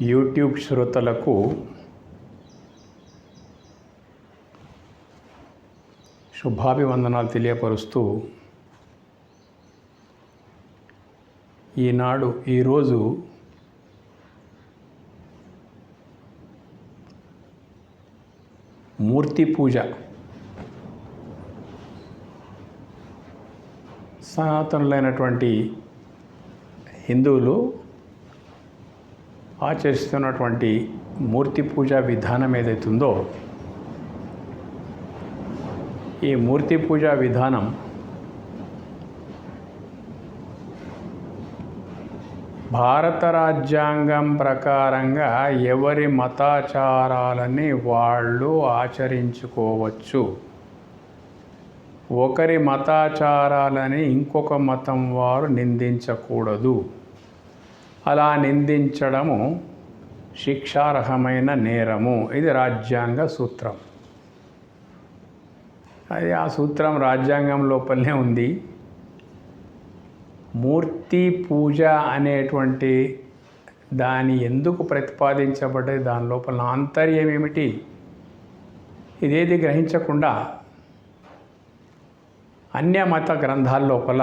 YouTube శ్రోతలకు శుభాభివందనాలు తెలియపరుస్తూ ఈరోజు మూర్తి పూజ సనాతనులైనటువంటి హిందువులు ఆచరిస్తున్నటువంటి మూర్తి పూజ విధానం ఏదైతుందో ఈ మూర్తి పూజ విధానం భారత రాజ్యాంగం ప్రకారంగా ఎవరి మతాచారాలని వాళ్ళు ఆచరించుకోవచ్చు. ఒకరి మతాచారాలని ఇంకొక మతం వారు నిందించకూడదు. అలా నిందించడము శిక్షార్హమైన నేరము. ఇది రాజ్యాంగ సూత్రం. అది ఆ సూత్రం రాజ్యాంగం లోపలనే ఉంది. మూర్తి పూజ అనేటువంటి దాని ఎందుకు ప్రతిపాదించబడ్డది, దాని లోపల ఆంతర్యం ఏమిటి, ఇదేది గ్రహించకుండా అన్య మత గ్రంథాల లోపల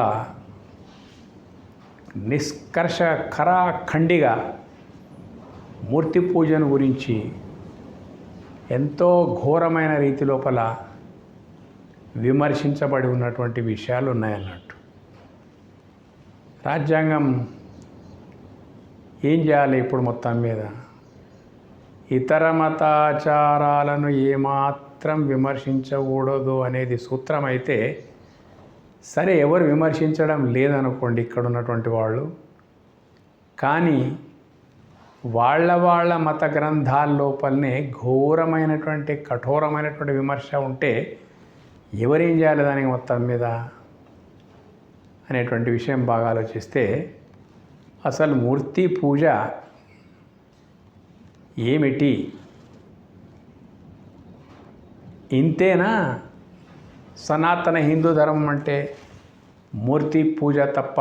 నిష్కర్ష ఖరాఖండిగా మూర్తి పూజను గురించి ఎంతో ఘోరమైన రీతి లోపల విమర్శించబడి ఉన్నటువంటి విషయాలు ఉన్నాయన్నట్టు. రాజ్యాంగం ఏం చేయాలి ఇప్పుడు మొత్తం మీద? ఇతర మతాచారాలను ఏమాత్రం విమర్శించకూడదు అనేది సూత్రం అయితే సరే, ఎవరు విమర్శించడం లేదనుకోండి ఇక్కడ ఉన్నటువంటి వాళ్ళు. కానీ వాళ్ళ మత గ్రంథాల లోపలనే ఘోరమైనటువంటి కఠోరమైనటువంటి విమర్శ ఉంటే ఎవరేం చేయాలి దానికి మొత్తం మీద అనేటువంటి విషయం బాగా ఆలోచిస్తే అసలు మూర్తి పూజ ఏమిటి? ఇంతేనా? సనాతన హిందూ ధర్మం అంటే మూర్తి పూజ తప్ప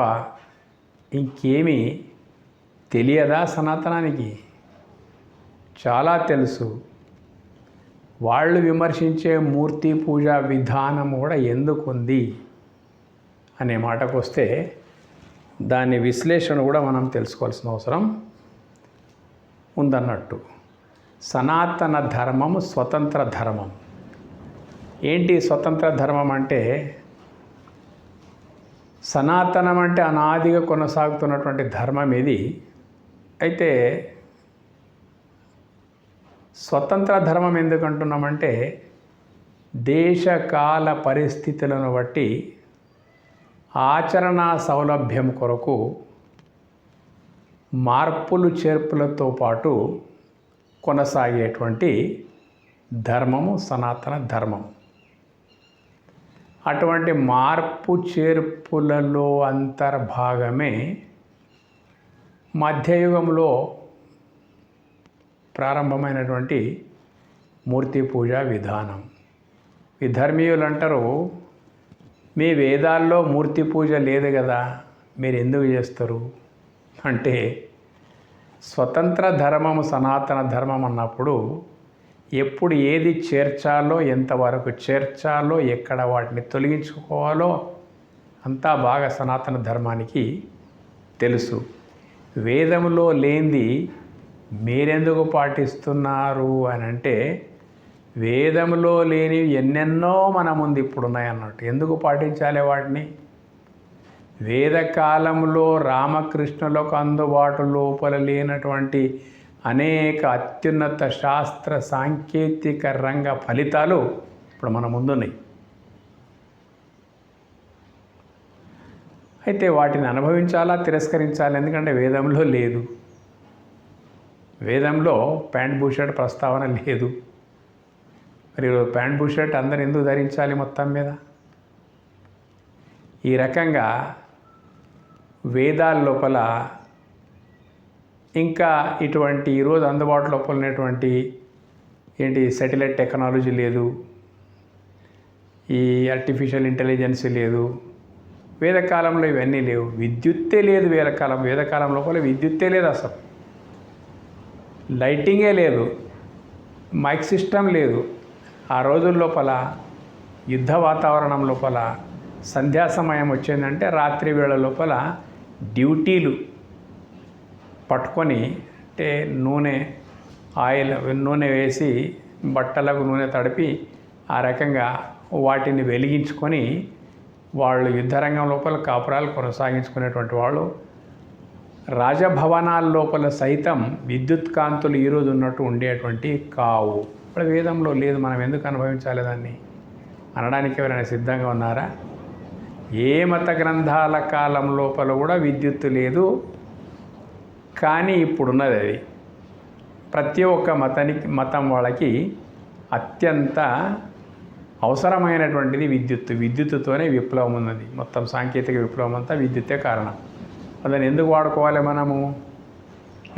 ఇంకేమీ తెలియదా సనాతనానికి? చాలా తెలుసు. వాళ్ళు విమర్శించే మూర్తి పూజ విధానం కూడా ఎందుకుంది అనే మాటకు వస్తే దాని విశ్లేషణ కూడా మనం తెలుసుకోవాల్సిన అవసరం ఉందన్నట్టు. సనాతన ధర్మము స్వతంత్ర ధర్మం. ఏంటి స్వతంత్ర ధర్మం అంటే? సనాతనం అంటే అనాదిగా కొనసాగుతున్నటువంటి ధర్మం ఇది. అయితే స్వతంత్ర ధర్మం ఎందుకు అంటున్నామంటే దేశకాల పరిస్థితులను బట్టి ఆచరణ సౌలభ్యం కొరకు మార్పులు చేర్పులతో పాటు కొనసాగేటువంటి ధర్మము సనాతన ధర్మం. అటువంటి మార్పు చేర్పులలో అంతర్భాగమే మధ్యయుగంలో ప్రారంభమైనటువంటి మూర్తి పూజ విధానం. ఈ ధర్మీయులు అంటారు, మీ వేదాల్లో మూర్తి పూజ లేదు కదా, మీరు ఎందుకు చేస్తారు అంటే, స్వతంత్ర ధర్మము సనాతన ధర్మం అన్నప్పుడు ఎప్పుడు ఏది చేర్చాలో, ఎంతవరకు చేర్చాలో, ఎక్కడ వాటిని తొలగించుకోవాలో అంతా బాగా సనాతన ధర్మానికి తెలుసు. వేదంలో లేనిది మీరెందుకు పాటిస్తున్నారు అని అంటే, వేదంలో లేనివి ఎన్నెన్నో మన ముందు ఇప్పుడు ఉన్నాయన్నట్టు. ఎందుకు పాటించాలి వాటిని? వేదకాలంలో రామకృష్ణులకు అందుబాటు లోపల లేనటువంటి అనేక అత్యున్నత శాస్త్ర సాంకేతిక రంగ ఫలితాలు ఇప్పుడు మన ముందున్నాయి. అయితే వాటిని అనుభవించాలా, తిరస్కరించాలి? ఎందుకంటే వేదంలో లేదు. వేదంలో ప్యాంట్ బూషర్ట్ ప్రస్తావన లేదు. మరి ప్యాంట్ బూషర్ట్ అందరు ఎందుకు ధరించాలి మొత్తం మీద? ఈ రకంగా వేదాల లోపల ఇంకా ఇటువంటి ఈరోజు అందుబాటులో ఉన్నటువంటి సాటిలైట్ టెక్నాలజీ లేదు. ఈ ఆర్టిఫిషియల్ ఇంటెలిజెన్స్ లేదు, వేదకాలంలో ఇవన్నీ లేవు. విద్యుత్తే లేదు. వేదకాలం లోపల విద్యుత్తే లేదు, అసలు లైటింగే లేదు, మైక్ సిస్టమ్ లేదు. ఆ రోజుల లోపల యుద్ధ వాతావరణం లోపల సంధ్యా సమయం వచ్చిందంటే రాత్రి వేళ లోపల డ్యూటీలు పట్టుకొని, అంటే నూనె వేసి బట్టలకు నూనె తడిపి ఆ రకంగా వాటిని వెలిగించుకొని వాళ్ళు యుద్ధరంగం లోపల కాపురాలు కొనసాగించుకునేటువంటి వాళ్ళు. రాజభవనాల లోపల సైతం విద్యుత్ కాంతులు ఈరోజు ఉన్నట్టు ఉండేటువంటి కావు. ఇప్పుడు వేదంలో లేదు, మనం ఎందుకు అనుభవించాలి దాన్ని అనడానికి ఎవరైనా సిద్ధంగా ఉన్నారా? ఏ మత గ్రంథాల కాలం లోపల కూడా విద్యుత్తు లేదు, కానీ ఇప్పుడున్నది అది. ప్రతి ఒక్క మతం వాళ్ళకి అత్యంత అవసరమైనటువంటిది విద్యుత్తుతోనే విప్లవం ఉన్నది. మొత్తం సాంకేతిక విప్లవం అంతా విద్యుత్తే కారణం. దాన్ని ఎందుకు వాడుకోవాలి మనము?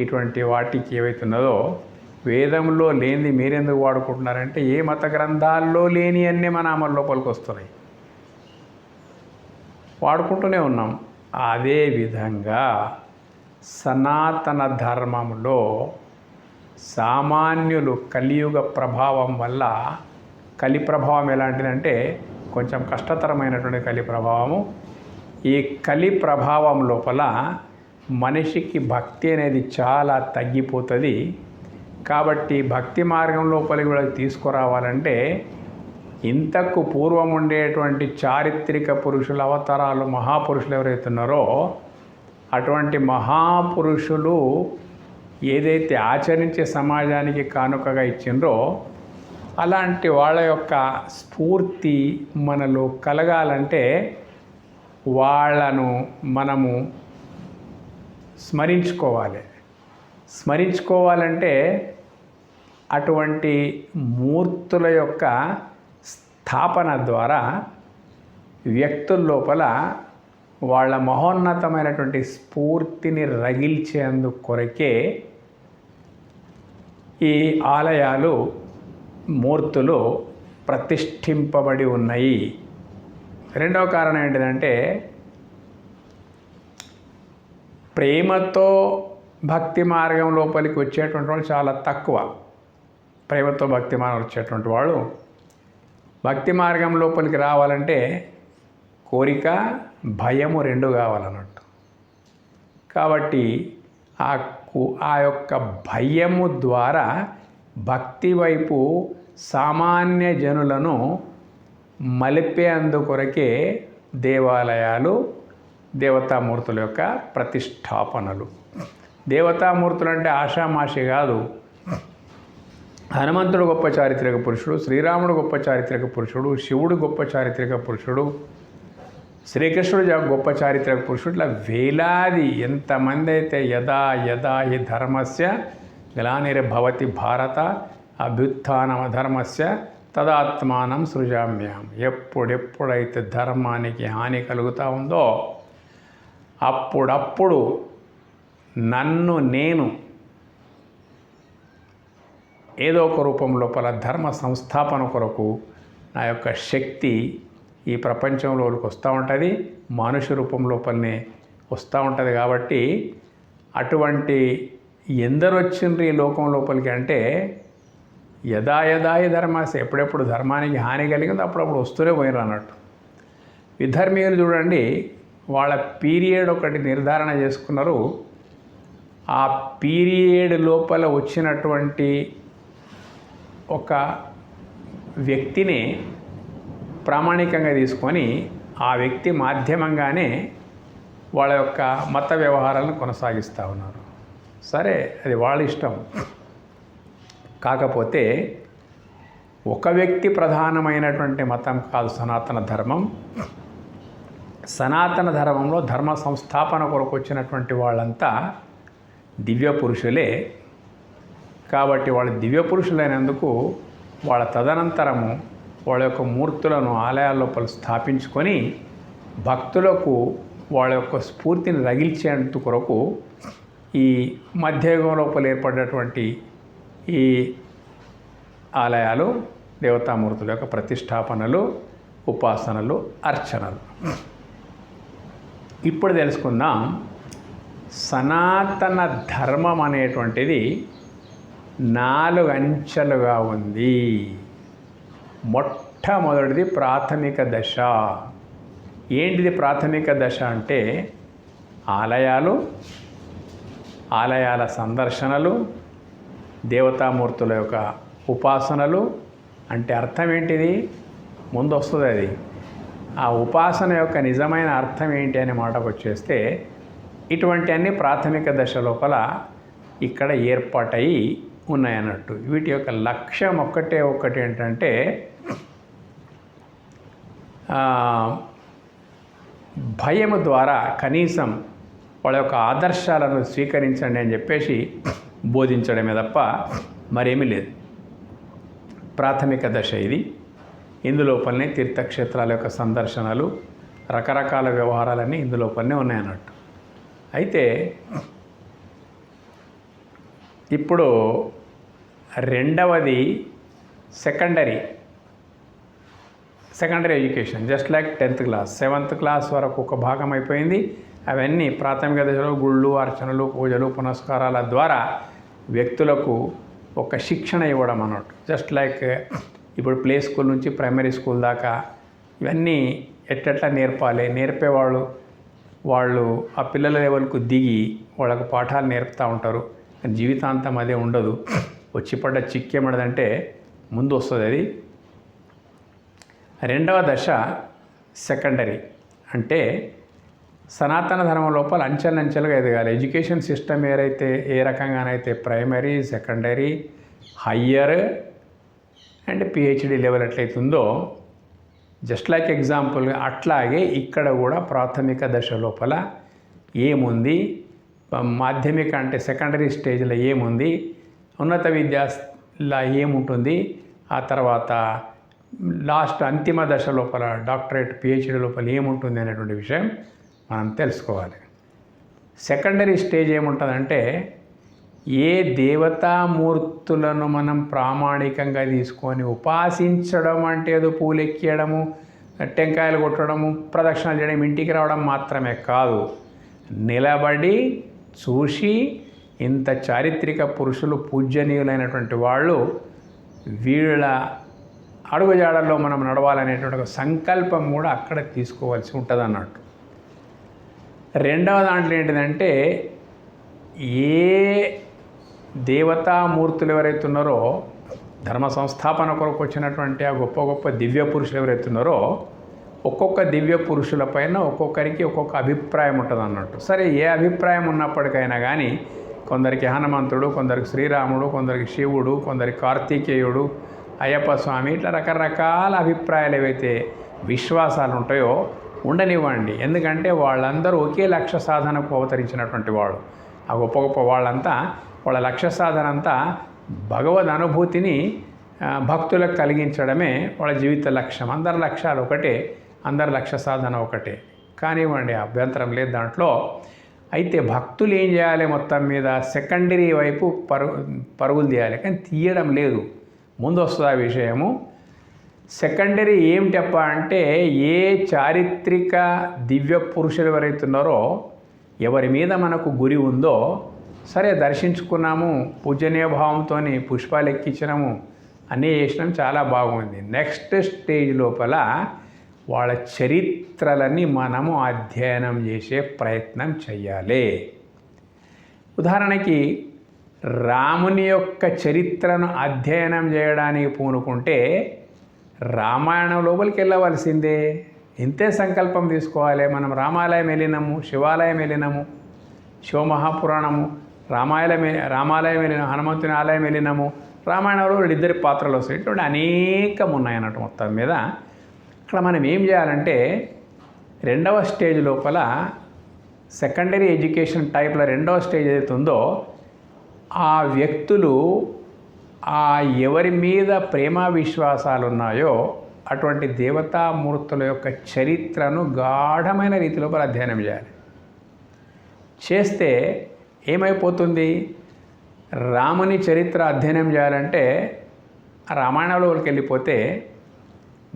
ఇటువంటి వాటికి ఏవైతున్నదో వేదంలో లేనిది మీరెందుకు వాడుకుంటున్నారంటే ఏ మత గ్రంథాల్లో లేని అన్నీ మన అమలు లోపలికి వస్తున్నాయి, వాడుకుంటూనే ఉన్నాం. అదేవిధంగా సనాతన ధర్మంలో సామాన్యులు కలియుగ ప్రభావం వల్ల, కలి ప్రభావం ఎలాంటిదంటే కొంచెం కష్టతరమైనటువంటి కలి ప్రభావము. ఈ కలి ప్రభావం లోపల మనిషికి భక్తి అనేది చాలా తగ్గిపోతుంది. కాబట్టి భక్తి మార్గం లోపలికి కూడా తీసుకురావాలంటే ఇంతకు పూర్వం ఉండేటువంటి చారిత్రక పురుషుల అవతారాలు, మహాపురుషులు ఎవరైతే ఉన్నారో అటువంటి మహాపురుషులు ఏదైతే ఆచరించే సమాజానికి కానుకగా ఇచ్చిండ్రో అలాంటి వాళ్ళ యొక్క స్ఫూర్తి మనలో కలగాలంటే వాళ్ళను మనము స్మరించుకోవాలంటే అటువంటి మూర్తుల యొక్క స్థాపన ద్వారా వ్యక్తుల లోపల వాళ్ళ మహోన్నతమైనటువంటి స్ఫూర్తిని రగిల్చేందుకు కొరకే ఈ ఆలయాలు, మూర్తులు ప్రతిష్ఠింపబడి ఉన్నాయి. రెండవ కారణం ఏంటిదంటే ప్రేమతో భక్తి మార్గం లోపలికి వచ్చేటువంటి వాళ్ళు చాలా తక్కువ. ప్రేమతో భక్తి మార్గం వచ్చేటువంటి వాళ్ళు భక్తి మార్గం లోపలికి రావాలంటే కోరిక, భయము రెండు కావాలన్నట్టు. కాబట్టి ఆ యొక్క భయము ద్వారా భక్తి వైపు సామాన్య జనులను మలిపే అందుకొరకే దేవాలయాలు, దేవతామూర్తుల యొక్క ప్రతిష్టాపనలు. దేవతామూర్తులు అంటే ఆషామాషి కాదు. హనుమంతుడు గొప్ప చారిత్రక పురుషుడు, శ్రీరాముడు గొప్ప చారిత్రక పురుషుడు, శివుడు గొప్ప చారిత్రక పురుషుడు, శ్రీకృష్ణుడు గొప్ప చారిత్రక పురుషుడు. ఇట్లా వేలాది ఎంతమంది అయితే యదా యదా హి ధర్మస్య గ్లానిర్భవతి భారత అభ్యుత్థానమధర్మస్య తదాత్మానం సృజామ్యహం. ఎప్పుడెప్పుడైతే ధర్మానికి హాని కలుగుతూ ఉందో అప్పుడప్పుడు నేను ఏదో ఒక రూపం లోపల ధర్మ సంస్థాపన కొరకు నా యొక్క శక్తి ఈ ప్రపంచంలోకి వస్తూ ఉంటుంది, మనుష్య రూపం లోపలనే వస్తూ ఉంటుంది. కాబట్టి అటువంటి ఎందరు వచ్చిండ్రు ఈ లోకం లోపలికి అంటే యదా యదాయి ధర్మాస, ఎప్పుడెప్పుడు ధర్మానికి హాని కలిగిందో అప్పుడప్పుడు వస్తూనే పోయినారు అన్నట్టు. విధర్మీయులు చూడండి, వాళ్ళ పీరియడ్ ఒకటి నిర్ధారణ చేసుకున్నారు. ఆ పీరియడ్ లోపల వచ్చినటువంటి ఒక వ్యక్తిని ప్రామాణికంగా తీసుకొని ఆ వ్యక్తి మాధ్యమంగానే వాళ్ళ యొక్క మత వ్యవహారాలను కొనసాగిస్తూ ఉన్నారు. సరే, అది వాళ్ళ ఇష్టం. కాకపోతే ఒక వ్యక్తి ప్రధానమైనటువంటి మతం కాదు సనాతన ధర్మం. సనాతన ధర్మంలో ధర్మ సంస్థాపన కొరకు వచ్చినటువంటి వాళ్ళంతా దివ్య పురుషులే. కాబట్టి వాళ్ళు దివ్య పురుషులైనందుకు వాళ్ళ తదనంతరము వాళ్ళ యొక్క మూర్తులను ఆలయాల లోపల స్థాపించుకొని భక్తులకు వాళ్ళ యొక్క స్ఫూర్తిని రగిల్చేందుకు కొరకు ఈ మధ్యయుగం లోపల ఏర్పడినటువంటి ఈ ఆలయాలు, దేవతామూర్తుల యొక్క ప్రతిష్టాపనలు ఉపాసనలు, అర్చనలు. ఇప్పుడు తెలుసుకుందాం, సనాతన ధర్మం అనేటువంటిది 4 అంచెలుగా ఉంది. మొట్టమొదటిది ప్రాథమిక దశ. ఏంటిది ప్రాథమిక దశ అంటే ఆలయాల సందర్శనలు, దేవతామూర్తుల యొక్క ఉపాసనలు. అంటే అర్థం ఏంటిది? ముందు వస్తుంది అది. ఆ ఉపాసన యొక్క నిజమైన అర్థం ఏంటి అనే మాటకు వచ్చేస్తే, ఇటువంటి అన్ని ప్రాథమిక దశ లోపల ఇక్కడ ఏర్పాటయి ఉన్నాయన్నట్టు. వీటి యొక్క లక్ష్యం ఒక్కటి ఏంటంటే భయము ద్వారా కనీసం వాళ్ళ యొక్క ఆదర్శాలను స్వీకరించండి అని చెప్పేసి బోధించడమే తప్ప మరేమీ లేదు. ప్రాథమిక దశ ఇది. ఇందులోపలనే తీర్థక్షేత్రాల యొక్క సందర్శనలు, రకరకాల వ్యవహారాలన్నీ ఇందులోపలనే ఉన్నాయన్నట్టు. అయితే ఇప్పుడు రెండవది secondary education. Just like 10th class, 7th class వరకు ఒక భాగం అయిపోయింది. అవన్నీ ప్రాథమిక దశలో గుళ్ళు, అర్చనలు, పూజలు, పునస్కారాల ద్వారా వ్యక్తులకు ఒక శిక్షణ ఇవ్వడం అన్నట్టు. జస్ట్ లైక్ ఇప్పుడు ప్లే స్కూల్ నుంచి ప్రైమరీ స్కూల్ దాకా ఇవన్నీ ఎట్లా నేర్పేవాళ్ళు వాళ్ళు ఆ పిల్లల లెవెల్కు దిగి వాళ్ళకు పాఠాలు నేర్పుతూ ఉంటారు. జీవితాంతం అదే ఉండదు. వచ్చి పడ్డ చిక్కేమడదంటే ముందు వస్తుంది అది. రెండవ దశ సెకండరీ. అంటే సనాతన ధర్మం లోపల అంచెలుగా ఎదగాలి. ఎడ్యుకేషన్ సిస్టమ్ ఏ రకంగానైతే primary, secondary, higher and PhD level ఎట్లయితుందో, జస్ట్ లైక్ ఎగ్జాంపుల్గా అట్లాగే ఇక్కడ కూడా ప్రాథమిక దశ లోపల ఏముంది, మాధ్యమిక అంటే సెకండరీ స్టేజ్లో ఏముంది, ఉన్నత విద్యలో ఏముంటుంది, ఆ తర్వాత లాస్ట్ అంతిమ దశ లోపల డాక్టరేట్, పిహెచ్డి లోపల ఏముంటుంది అనేటువంటి విషయం మనం తెలుసుకోవాలి. సెకండరీ స్టేజ్ ఏముంటుందంటే ఏ దేవతామూర్తులను మనం ప్రామాణికంగా తీసుకొని ఉపాసించడం అంటే ఏదో పూలెక్కియడము, టెంకాయలు కొట్టడము, ప్రదక్షిణలు చేయడం, ఇంటికి రావడం మాత్రమే కాదు. నిలబడి చూసి ఇంత చారిత్రక పురుషులు, పూజ్యనీయులైనటువంటి వాళ్ళు, వీళ్ళ అడుగుజాడల్లో మనం నడవాలనేటువంటి ఒక సంకల్పం కూడా అక్కడ తీసుకోవాల్సి ఉంటుంది అన్నట్టు. రెండవ దాంట్లో ఏంటిదంటే ఏ దేవతామూర్తులు ఎవరైతే ఉన్నారో, ధర్మ సంస్థాపన కొరకు వచ్చినటువంటి ఆ గొప్ప గొప్ప దివ్య పురుషులు ఎవరైతే ఉన్నారో, ఒక్కొక్క దివ్య పురుషుల పైన ఒక్కొక్కరికి ఒక్కొక్క అభిప్రాయం ఉంటుంది అన్నట్టు. సరే, ఏ అభిప్రాయం ఉన్నప్పటికైనా కానీ కొందరికి హనుమంతుడు, కొందరికి శ్రీరాముడు, కొందరికి శివుడు, కొందరికి కార్తికేయుడు, అయ్యప్ప స్వామి, ఇట్లా రకరకాల అభిప్రాయాలు ఏవైతే విశ్వాసాలు ఉంటాయో ఉండనివ్వండి. ఎందుకంటే వాళ్ళందరూ ఒకే లక్ష్య సాధనకు అవతరించినటువంటి వాళ్ళు. ఆ గొప్ప గొప్ప వాళ్ళంతా వాళ్ళ లక్ష్య సాధన అంతా భగవద్ అనుభూతిని భక్తులకు కలిగించడమే వాళ్ళ జీవిత లక్ష్యం. అందరి లక్ష్యాలు ఒకటే, అందరి లక్ష్య సాధన ఒకటే. కానివ్వండి, అభ్యంతరం లేదు దాంట్లో. అయితే భక్తులు ఏం చేయాలి, మొత్తం మీద సెకండరీ వైపు పరుగులు తీయాలి. కానీ తీయడం లేదు, ముందు వస్తుంది ఆ విషయము. సెకండరీ ఏమిటప్ప అంటే ఏ చారిత్రక దివ్య పురుషులు ఎవరైతున్నారో, ఎవరి మీద మనకు గురి ఉందో, సరే దర్శించుకున్నాము, పూజనీయ భావంతో పుష్పాలు ఎక్కించినాము, అన్నీ చేసినాం, చాలా బాగుంది. నెక్స్ట్ స్టేజ్ లోపల వాళ్ళ చరిత్రలని మనము అధ్యయనం చేసే ప్రయత్నం చేయాలి. ఉదాహరణకి రాముని యొక్క చరిత్రను అధ్యయనం చేయడానికి పూనుకుంటే రామాయణం లోపలికి వెళ్ళవలసిందే. ఇంతే సంకల్పం తీసుకోవాలి. మనం రామాలయం వెళ్ళినాము, శివాలయం వెళ్ళినాము, శివమహాపురాణము, రామాలయం వెళ్ళినాము, హనుమంతుని ఆలయం వెళ్ళినాము. రామాయణంలో ఇద్దరి పాత్రలు వస్తాయి. ఇటువంటి అనేకం ఉన్నాయి అన్నట్టు. మొత్తం మీద ఇక్కడ మనం ఏం చేయాలంటే రెండవ స్టేజ్ లోపల సెకండరీ ఎడ్యుకేషన్ టైప్లో రెండవ స్టేజ్ ఏదైతే ఉందో, ఆ వ్యక్తులు ఎవరి మీద ప్రేమ విశ్వాసాలు ఉన్నాయో అటువంటి దేవతామూర్తుల యొక్క చరిత్రను గాఢమైన రీతి లోపల అధ్యయనం చేయాలి. చేస్తే ఏమైపోతుంది, రాముని చరిత్ర అధ్యయనం చేయాలంటే రామాయణంలోకి వెళ్ళిపోతే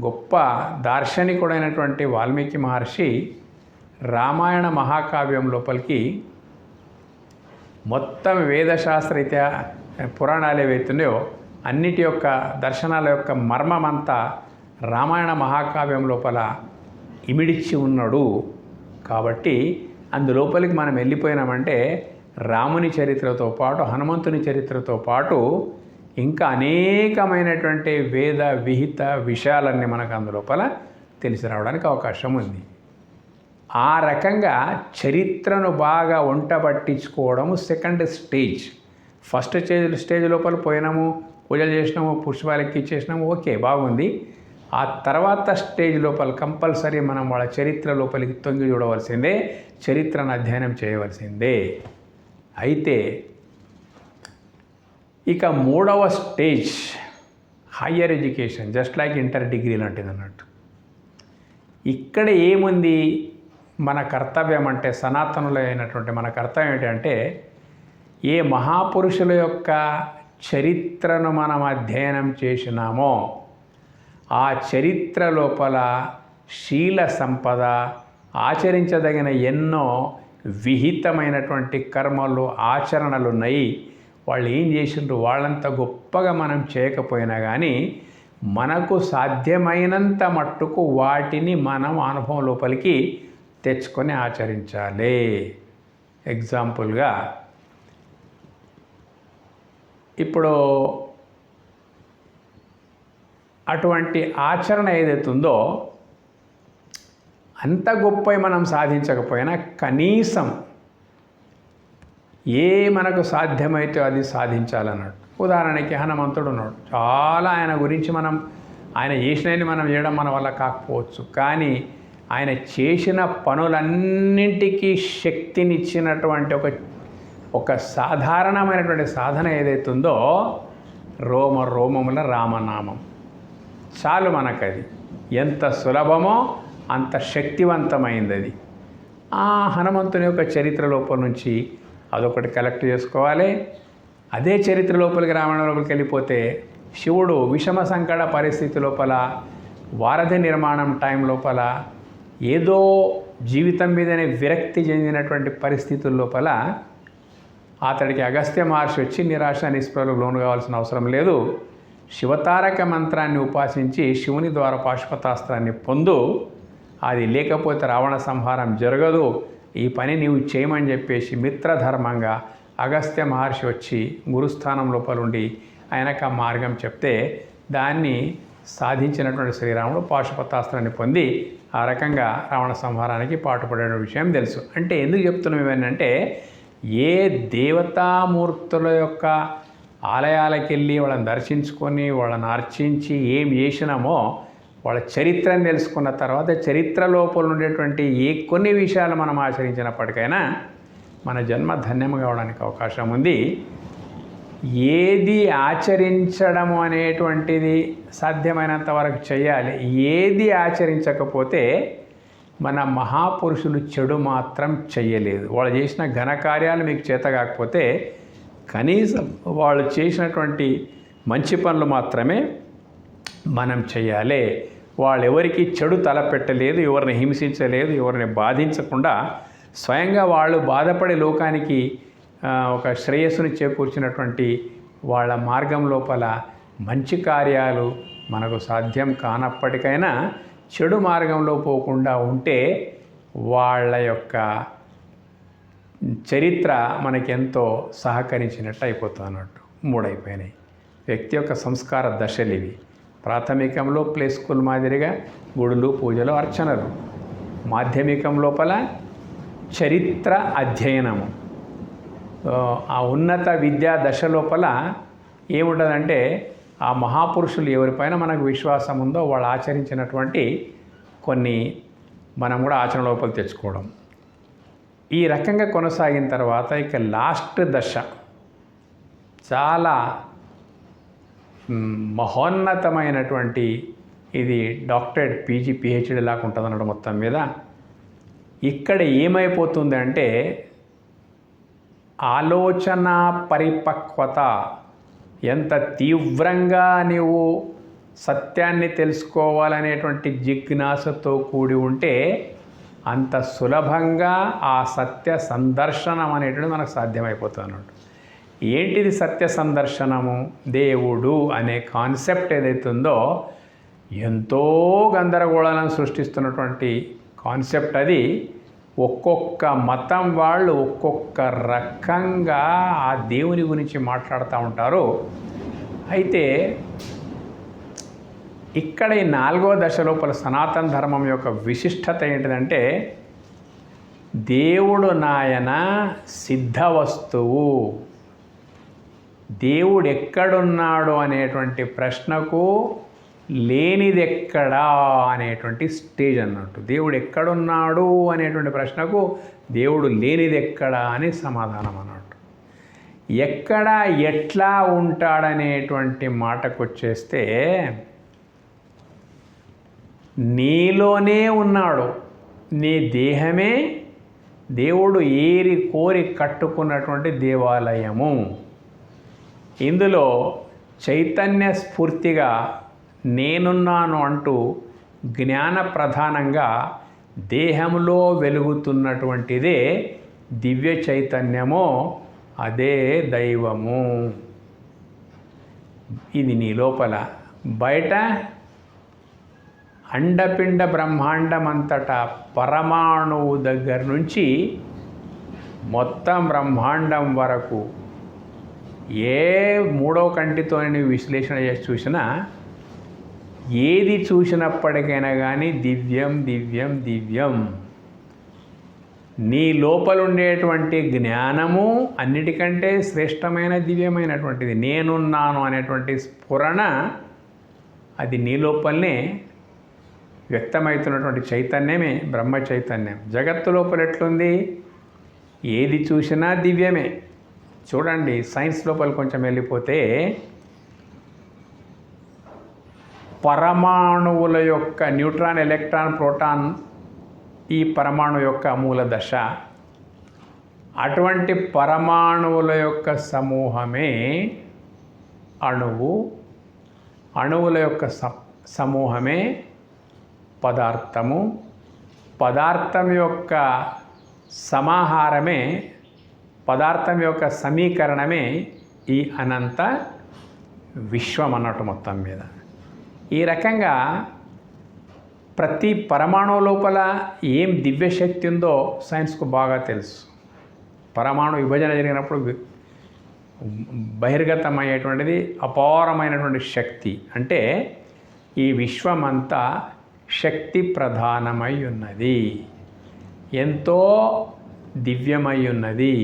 గొప్ప దార్శనికుడైనటువంటి వాల్మీకి మహర్షి రామాయణ మహాకావ్యం లోపలికి మొత్తం వేదశాస్త్రరీత్యా పురాణాలు ఏవైతున్నాయో అన్నిటి యొక్క దర్శనాల యొక్క మర్మమంతా రామాయణ మహాకావ్యం లోపల ఇమిడిచి ఉన్నాడు. కాబట్టి అందులోపలికి మనం వెళ్ళిపోయినామంటే రాముని చరిత్రతో పాటు హనుమంతుని చరిత్రతో పాటు ఇంకా అనేకమైనటువంటి వేద విహిత విషయాలన్నీ మనకు అందులోపల తెలిసి రావడానికి అవకాశం ఉంది. ఆ రకంగా చరిత్రను బాగా వంట పట్టించుకోవడము సెకండ్ స్టేజ్. ఫస్ట్ స్టేజ్ లోపల పోయినాము, పూజలు చేసినాము, పుష్పాలకి ఇచ్చేసినాము, ఓకే బాగుంది. ఆ తర్వాత స్టేజ్ లోపల కంపల్సరీ మనం వాళ్ళ చరిత్ర లోపలికి తొంగి చూడవలసిందే, చరిత్రను అధ్యయనం చేయవలసిందే. అయితే ఇక మూడవ stage higher education, just like inter degree లాంటిది అన్నట్టు. ఇక్కడ ఏముంది మన కర్తవ్యం అంటే, సనాతనులైనటువంటి మన కర్తవ్యం ఏంటంటే, ఏ మహాపురుషుల యొక్క చరిత్రను మనం అధ్యయనం చేసినామో ఆ చరిత్ర లోపల శీల సంపద, ఆచరించదగిన ఎన్నో విహితమైనటువంటి కర్మలు ఆచరణలు ఉన్నాయి. వాళ్ళు ఏం చేసిండ్రు, వాళ్ళంత గొప్పగా మనం చేయకపోయినా కానీ మనకు సాధ్యమైనంత మట్టుకు వాటిని మనం అనుభవం లోపలికి తెచ్చుకొని ఆచరించాలి. ఎగ్జాంపుల్గా ఇప్పుడు అటువంటి ఆచరణ ఏదైతుందో అంత గొప్ప మనం సాధించకపోయినా కనీసం ఏ మనకు సాధ్యమైతే అది సాధించాలన్నాడు. ఉదాహరణకి హనుమంతుడు ఉన్నాడు. చాలా ఆయన గురించి ఆయన చేసినవి మనం చేయడం మన వల్ల కాకపోవచ్చు, కానీ ఆయన చేసిన పనులన్నింటికీ శక్తినిచ్చినటువంటి ఒక సాధారణమైనటువంటి సాధన ఏదైతుందో రోమముల రామనామం చాలు. మనకది ఎంత సులభమో అంత శక్తివంతమైంది అది. ఆ హనుమంతుని యొక్క చరిత్ర లోపల నుంచి అదొకటి కలెక్ట్ చేసుకోవాలి. అదే చరిత్ర లోపలికి రామాయణం లోపలికి వెళ్ళిపోతే శివుడు విషమ సంకట పరిస్థితి లోపల, వారధి నిర్మాణం టైం లోపల, ఏదో జీవితం మీదనే విరక్తి చెందినటువంటి పరిస్థితుల లోపల అతడికి అగస్త్య మహర్షి వచ్చి నిరాశ నిస్పృహలకు లోను కావాల్సిన అవసరం లేదు, శివతారక మంత్రాన్ని ఉపాసించి శివుని ద్వారా పాశుపతాస్త్రాన్ని పొందు, అది లేకపోతే రావణ సంహారం జరగదు, ఈ పని నీవు చేయమని చెప్పేసి మిత్రధర్మంగా అగస్త్య మహర్షి వచ్చి గురుస్థానం లోపల ఉండి ఆయనకు ఆ మార్గం చెప్తే దాన్ని సాధించినటువంటి శ్రీరాముడు పాశుపతాస్త్రాన్ని పొంది ఆ రకంగా రావణ సంహారానికి పాటుపడే విషయం తెలుసు. అంటే ఎందుకు చెప్తున్నాం ఇవన్నీ, ఏ దేవతామూర్తుల యొక్క ఆలయాలకు వెళ్ళి వాళ్ళని దర్శించుకొని వాళ్ళని అర్చించి ఏం చేసినామో వాళ్ళ చరిత్రను తెలుసుకున్న తర్వాత చరిత్ర లోపల ఉండేటువంటి కొన్ని విషయాలు మనం ఆచరించినప్పటికైనా మన జన్మ ధన్యం కావడానికి అవకాశం ఉంది. ఏది ఆచరించడము అనేటువంటిది సాధ్యమైనంత వరకు చేయాలి. ఏది ఆచరించకపోతే మన మహాపురుషులు చెడు మాత్రం చెయ్యలేదు. వాళ్ళు చేసిన ఘనకార్యాలు మీకు చేత కాకపోతే కనీసం వాళ్ళు చేసినటువంటి మంచి పనులు మాత్రమే మనం చేయాలి. వాళ్ళు ఎవరికి చెడు తలపెట్టలేదు, ఎవరిని హింసించలేదు, ఎవరిని బాధించకుండా స్వయంగా వాళ్ళు బాధపడే లోకానికి ఒక శ్రేయస్సుని చేకూర్చినటువంటి వాళ్ళ మార్గం లోపల మంచి కార్యాలు మనకు సాధ్యం కానప్పటికైనా చెడు మార్గంలో పోకుండా ఉంటే వాళ్ళ యొక్క చరిత్ర మనకెంతో సహకరించినట్టు అయిపోతుంది అన్నట్టు. 3 అయిపోయినాయి. వ్యక్తి యొక్క సంస్కార దశలు ఇవి. ప్రాథమికంలో ప్లే స్కూల్ మాదిరిగా గుడులు, పూజలు, అర్చనలు. మాధ్యమికం లోపల చరిత్ర అధ్యయనము. ఆ ఉన్నత విద్యా దశ లోపల ఏముంటుందంటే ఆ మహాపురుషులు ఎవరిపైన మనకు విశ్వాసం ఉందో వాళ్ళు ఆచరించినటువంటి కొన్ని మనం కూడా ఆచరణ లోపల తెచ్చుకోవడం. ఈ రకంగా కొనసాగిన తర్వాత ఇక లాస్ట్ దశ చాలా మహోన్నతమైనటువంటి, ఇది డాక్టరేట్, పీజీ, పిహెచ్డీ లాగా ఉంటుంది అన్నట్టు. మొత్తం మీద ఇక్కడ ఏమైపోతుంది అంటే ఆలోచన పరిపక్వత ఎంత తీవ్రంగా నీవు సత్యాన్ని తెలుసుకోవాలనేటువంటి జిజ్ఞాసతో కూడి ఉంటే అంత సులభంగా ఆ సత్య సందర్శనం అనేటువంటిది మనకు సాధ్యమైపోతుంది అన్నట్టు. ఏంటిది సత్య సందర్శనము? దేవుడు అనే కాన్సెప్ట్ ఏదైతే ఉందో ఎంతో గందరగోళాలను సృష్టిస్తున్నటువంటి కాన్సెప్ట్ అది. ఒక్కొక్క మతం వాళ్ళు ఒక్కొక్క రకంగా ఆ దేవుని గురించి మాట్లాడుతూ ఉంటారు. అయితే ఇక్కడ ఈ 4వ దశ లోపల సనాతన ధర్మం యొక్క విశిష్టత ఏంటిదంటే, దేవుడు నాయన సిద్ధ వస్తువు, దేవుడు ఎక్కడున్నాడు అనేటువంటి ప్రశ్నకు లేనిదెక్కడా అనేటువంటి స్టేజ్ అన్నట్టు. దేవుడు ఎక్కడున్నాడు అనేటువంటి ప్రశ్నకు దేవుడు లేనిదెక్కడా అని సమాధానం అన్నట్టు. ఎక్కడ ఎట్లా ఉంటాడనేటువంటి మాటకు వచ్చేస్తే, నీలోనే ఉన్నాడు. నీ దేహమే దేవుడు ఏరి కోరి కట్టుకున్నటువంటి దేవాలయము. ఇందులో చైతన్య స్ఫూర్తిగా నేనున్నాను అంటూ జ్ఞాన ప్రధానంగా దేహంలో వెలుగుతున్నటువంటిదే దివ్య చైతన్యము, అదే దైవము. ఇది నీ లోపల. బయట అండపిండ బ్రహ్మాండమంతటా పరమాణువు దగ్గర నుంచి మొత్తం బ్రహ్మాండం వరకు ఏ మూడో కంటితో విశ్లేషణ చేసి చూసినా, ఏది చూసినప్పటికైనా కానీ దివ్యం దివ్యం దివ్యం. నీ లోపల ఉండేటువంటి జ్ఞానము అన్నిటికంటే శ్రేష్టమైన దివ్యమైనటువంటిది. నేనున్నాను అనేటువంటి స్ఫురణ అది నీ లోపలనే వ్యక్తమవుతున్నటువంటి చైతన్యమే బ్రహ్మ చైతన్యం. జగత్తు లోపల ఎట్లుంది? ఏది చూసినా దివ్యమే. చూడండి, సైన్స్ లోపల కొంచెం వెళ్ళిపోతే పరమాణువుల యొక్క న్యూట్రాన్, ఎలక్ట్రాన్, ప్రోటాన్, ఈ పరమాణు యొక్క మూల దశ. అటువంటి పరమాణువుల యొక్క సమూహమే అణువు. అణువుల యొక్క సమూహమే పదార్థము. పదార్థం యొక్క సమాహారమే, పదార్థం యొక్క సమీకరణమే ఈ అనంత విశ్వం అన్నట్టు మొత్తం మీద. ఈ రకంగా ప్రతి పరమాణువు లోపల ఏం దివ్యశక్తి ఉందో సైన్స్కు బాగా తెలుసు. పరమాణు విభజన జరిగినప్పుడు బహిర్గతమయ్యేటువంటిది అపారమైనటువంటి శక్తి. అంటే ఈ విశ్వమంతా శక్తి ప్రధానమై ఉన్నది, ఎంతో దివ్యమై ఉన్నది.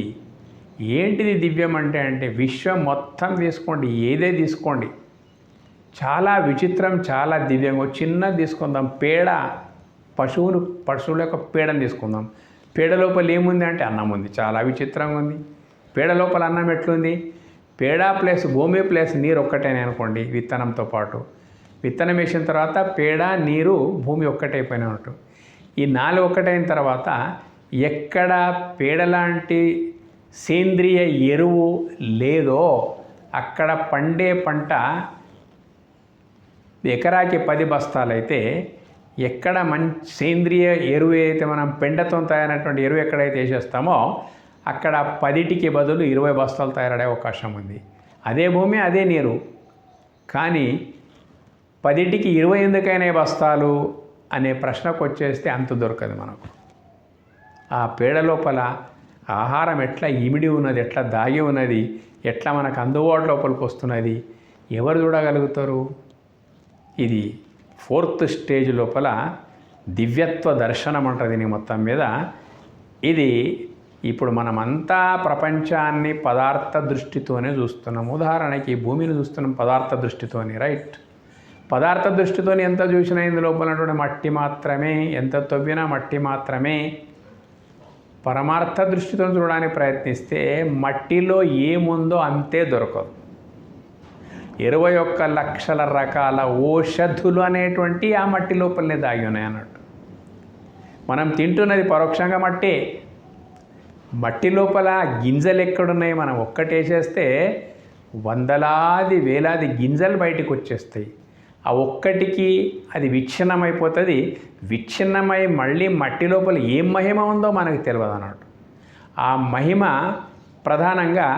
ఏంటిది దివ్యం అంటే విశ్వం మొత్తం తీసుకోండి, ఏదే తీసుకోండి, చాలా విచిత్రం, చాలా దివ్యంగా. చిన్నది తీసుకుందాం, పేడ. పశువుల యొక్క పేడని తీసుకుందాం. పేడ లోపల ఏముంది అంటే అన్నం ఉంది. చాలా విచిత్రంగా ఉంది. పేడ లోపల అన్నం ఎట్లుంది? పేడ ప్లస్ భూమి ప్లస్ నీరు ఒక్కటేనే అనుకోండి, విత్తనంతో పాటు. విత్తనం వేసిన తర్వాత పేడ, నీరు, భూమి ఒక్కటైపోయినట్టు. ఈ 4 ఒక్కటైన తర్వాత ఎక్కడ పేడ లాంటి సేంద్రియ ఎరువు లేదో అక్కడ పండే పంట ఎకరాకి 10 బస్తాలైతే, ఎక్కడ మంచి సేంద్రియ ఎరువు అయితే మనం పెండతో తయారైనటువంటి ఎరువు ఎక్కడైతే వేసేస్తామో అక్కడ 10కి బదులు 20 బస్తాలు తయారయ్యే అవకాశం ఉంది. అదే భూమి, అదే నీరు. కానీ 10కి 20 ఎందుకైనా బస్తాలు అనే ప్రశ్నకు వచ్చేస్తే అంత దొరకదు మనకు. ఆ పేడ లోపల ఆహారం ఎట్లా ఇమిడి ఉన్నది, ఎట్లా దాగి ఉన్నది, ఎట్లా మనకు అందుబాటు లోపలికి వస్తున్నది, ఎవరు చూడగలుగుతారు? ఇది 4th స్టేజ్ లోపల దివ్యత్వ దర్శనం అంటారు దీని మొత్తం మీద. ఇది ఇప్పుడు మనమంతా ప్రపంచాన్ని పదార్థ దృష్టితోనే చూస్తున్నాం. ఉదాహరణకి ఈ భూమిని చూస్తున్నాం పదార్థ దృష్టితోని, రైట్? పదార్థ దృష్టితోని ఎంత చూసినా ఇందు లోపలటువంటి మట్టి మాత్రమే, ఎంత తవ్వినా మట్టి మాత్రమే. పరమార్థ దృష్టితో చూడడానికి ప్రయత్నిస్తే మట్టిలో ఏముందో అంతే దొరకదు. 21 లక్షల రకాల ఔషధులు అనేటువంటి ఆ మట్టి లోపలనే దాగి ఉన్నాయి అన్నట్టు. మనం తింటున్నది పరోక్షంగా మట్టే. మట్టి లోపల గింజలు ఎక్కడున్నాయి? మనం ఒక్కటేసేస్తే వందలాది వేలాది గింజలు బయటకు వచ్చేస్తాయి. ఆ ఒక్కటికి అది విచ్ఛిన్నమైపోతుంది. విచ్ఛిన్నమై మళ్ళీ మట్టి లోపల ఏం మహిమ ఉందో మనకు తెలియదు అన్నట్టు. ఆ మహిమ ప్రధానంగా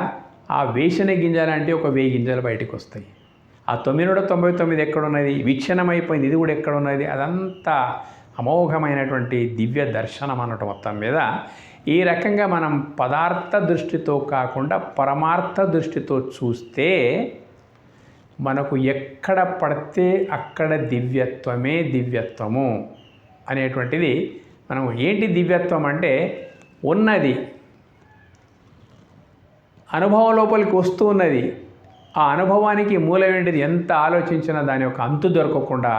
ఆ వేసిన గింజలంటే ఒక 1000 గింజలు బయటకు వస్తాయి. ఆ 999 ఎక్కడున్నది? విచ్ఛిన్నమైపోయింది. ఇది కూడా ఎక్కడున్నది? అదంతా అమోఘమైనటువంటి దివ్య దర్శనం అన్నట్టు. మొత్తం మీద ఈ రకంగా మనం పదార్థ దృష్టితో కాకుండా పరమార్థ దృష్టితో చూస్తే మనకు ఎక్కడ పడితే అక్కడ దివ్యత్వమే దివ్యత్వము అనేటువంటిది. మనం ఏంటి దివ్యత్వం అంటే ఉన్నది అనుభవం లోపలికి వస్తూ ఉన్నది. ఆ అనుభవానికి మూలం ఏంటిది? ఎంత ఆలోచించినా దాని యొక్క అంతు దొరకకుండా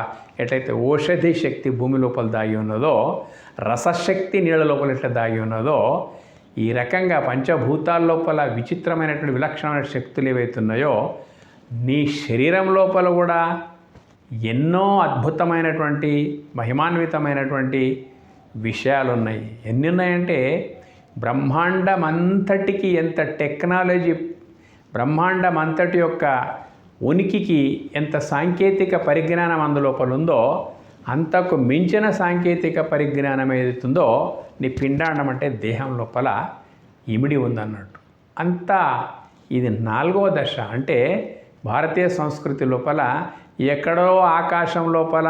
ఎట్లయితే ఔషధి శక్తి భూమి లోపల దాగి ఉన్నదో, రసశక్తి నీళ్ళ లోపల ఎట్లా దాగి ఉన్నదో, ఈ రకంగా పంచభూతాల లోపల విచిత్రమైనటువంటి విలక్షణమైన శక్తులు ఏవైతున్నాయో నీ శరీరం లోపల కూడా ఎన్నో అద్భుతమైనటువంటి మహిమాన్వితమైనటువంటి విషయాలు ఉన్నాయి. ఎన్ని ఉన్నాయంటే బ్రహ్మాండం అంతటికి ఎంత టెక్నాలజీ, బ్రహ్మాండం అంతటి యొక్క ఉనికికి ఎంత సాంకేతిక పరిజ్ఞానం అందులోపల ఉందో అంతకు మించిన సాంకేతిక పరిజ్ఞానం ఏదైతుందో నీ పిండాండం అంటే దేహం లోపల ఇమిడి ఉందన్నట్టు. అంతా ఇది 4వ దశ. అంటే భారతీయ సంస్కృతి లోపల ఎక్కడో ఆకాశం లోపల,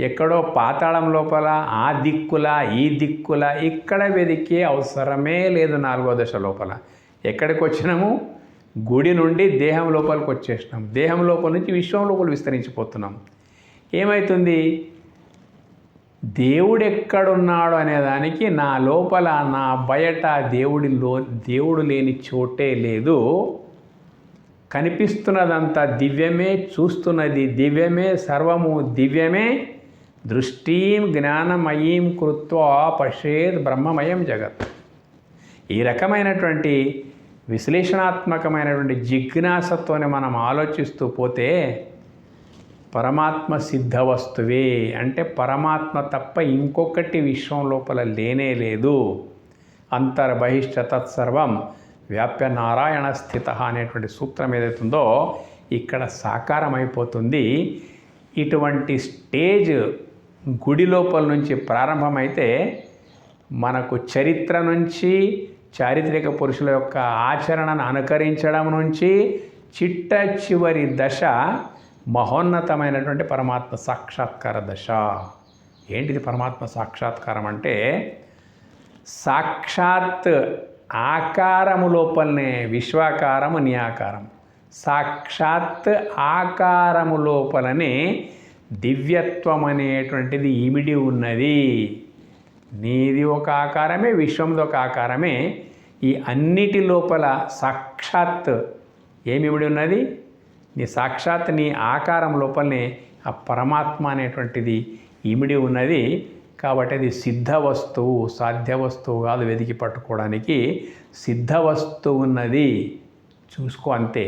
ఎక్కడో పాతాళం లోపల, ఆ దిక్కుల ఈ దిక్కుల ఇక్కడ వెదికే అవసరమే లేదు. 4వ దశ లోపల ఎక్కడికి వచ్చినాము? గుడి నుండి దేహం లోపలికి వచ్చేసినాం. దేహం లోపల నుంచి విశ్వం లోపల విస్తరించిపోతున్నాం. ఏమవుతుంది? దేవుడు ఎక్కడున్నాడు అనేదానికి నా లోపల నా బయట దేవుడు లేని చోటే లేదు. కనిపిస్తున్నదంతా దివ్యమే, చూస్తున్నది దివ్యమే, సర్వము దివ్యమే. దృష్టిం జ్ఞానమయీం కృత్వా పశ్యేద్ బ్రహ్మమయం జగత్. ఈ రకమైనటువంటి విశ్లేషణాత్మకమైనటువంటి జిజ్ఞాసతోనే మనం ఆలోచిస్తూ పోతే పరమాత్మ సిద్ధ వస్తువే అంటే పరమాత్మ తప్ప ఇంకొకటి విశ్వం లోపల లేనే లేదు. అంతర్బహిష్ట తత్సర్వం వ్యాప్య నారాయణ స్థిత అనేటువంటి సూత్రం ఏదైతుందో ఇక్కడ సాకారం అయిపోతుంది. ఇటువంటి స్టేజ్ గుడి లోపల నుంచి ప్రారంభమైతే మనకు చరిత్ర నుంచి, చారిత్రక పురుషుల యొక్క ఆచరణను అనుకరించడం నుంచి చిట్ట చివరి దశ మహోన్నతమైనటువంటి పరమాత్మ సాక్షాత్కార దశ. ఏంటిది పరమాత్మ సాక్షాత్కారం అంటే? సాక్షాత్ ఆకారము లోపలనే విశ్వాకారము నియాకారం. సాక్షాత్ ఆకారము లోపలనే దివ్యత్వం అనేటువంటిది ఇమిడి ఉన్నది. నీది ఒక ఆకారమే, విశ్వంది ఒక ఆకారమే. ఈ అన్నిటి లోపల సాక్షాత్ ఏమిమిడి ఉన్నది? నీ సాక్షాత్ నీ ఆకారం లోపలనే ఆ పరమాత్మ అనేటువంటిది ఇమిడి ఉన్నది. కాబట్టి అది సిద్ధ వస్తువు, సాధ్య వస్తువు కాదు. వెతికి పట్టుకోవడానికి సిద్ధ వస్తువు ఉన్నది. చూసుకో అంతే.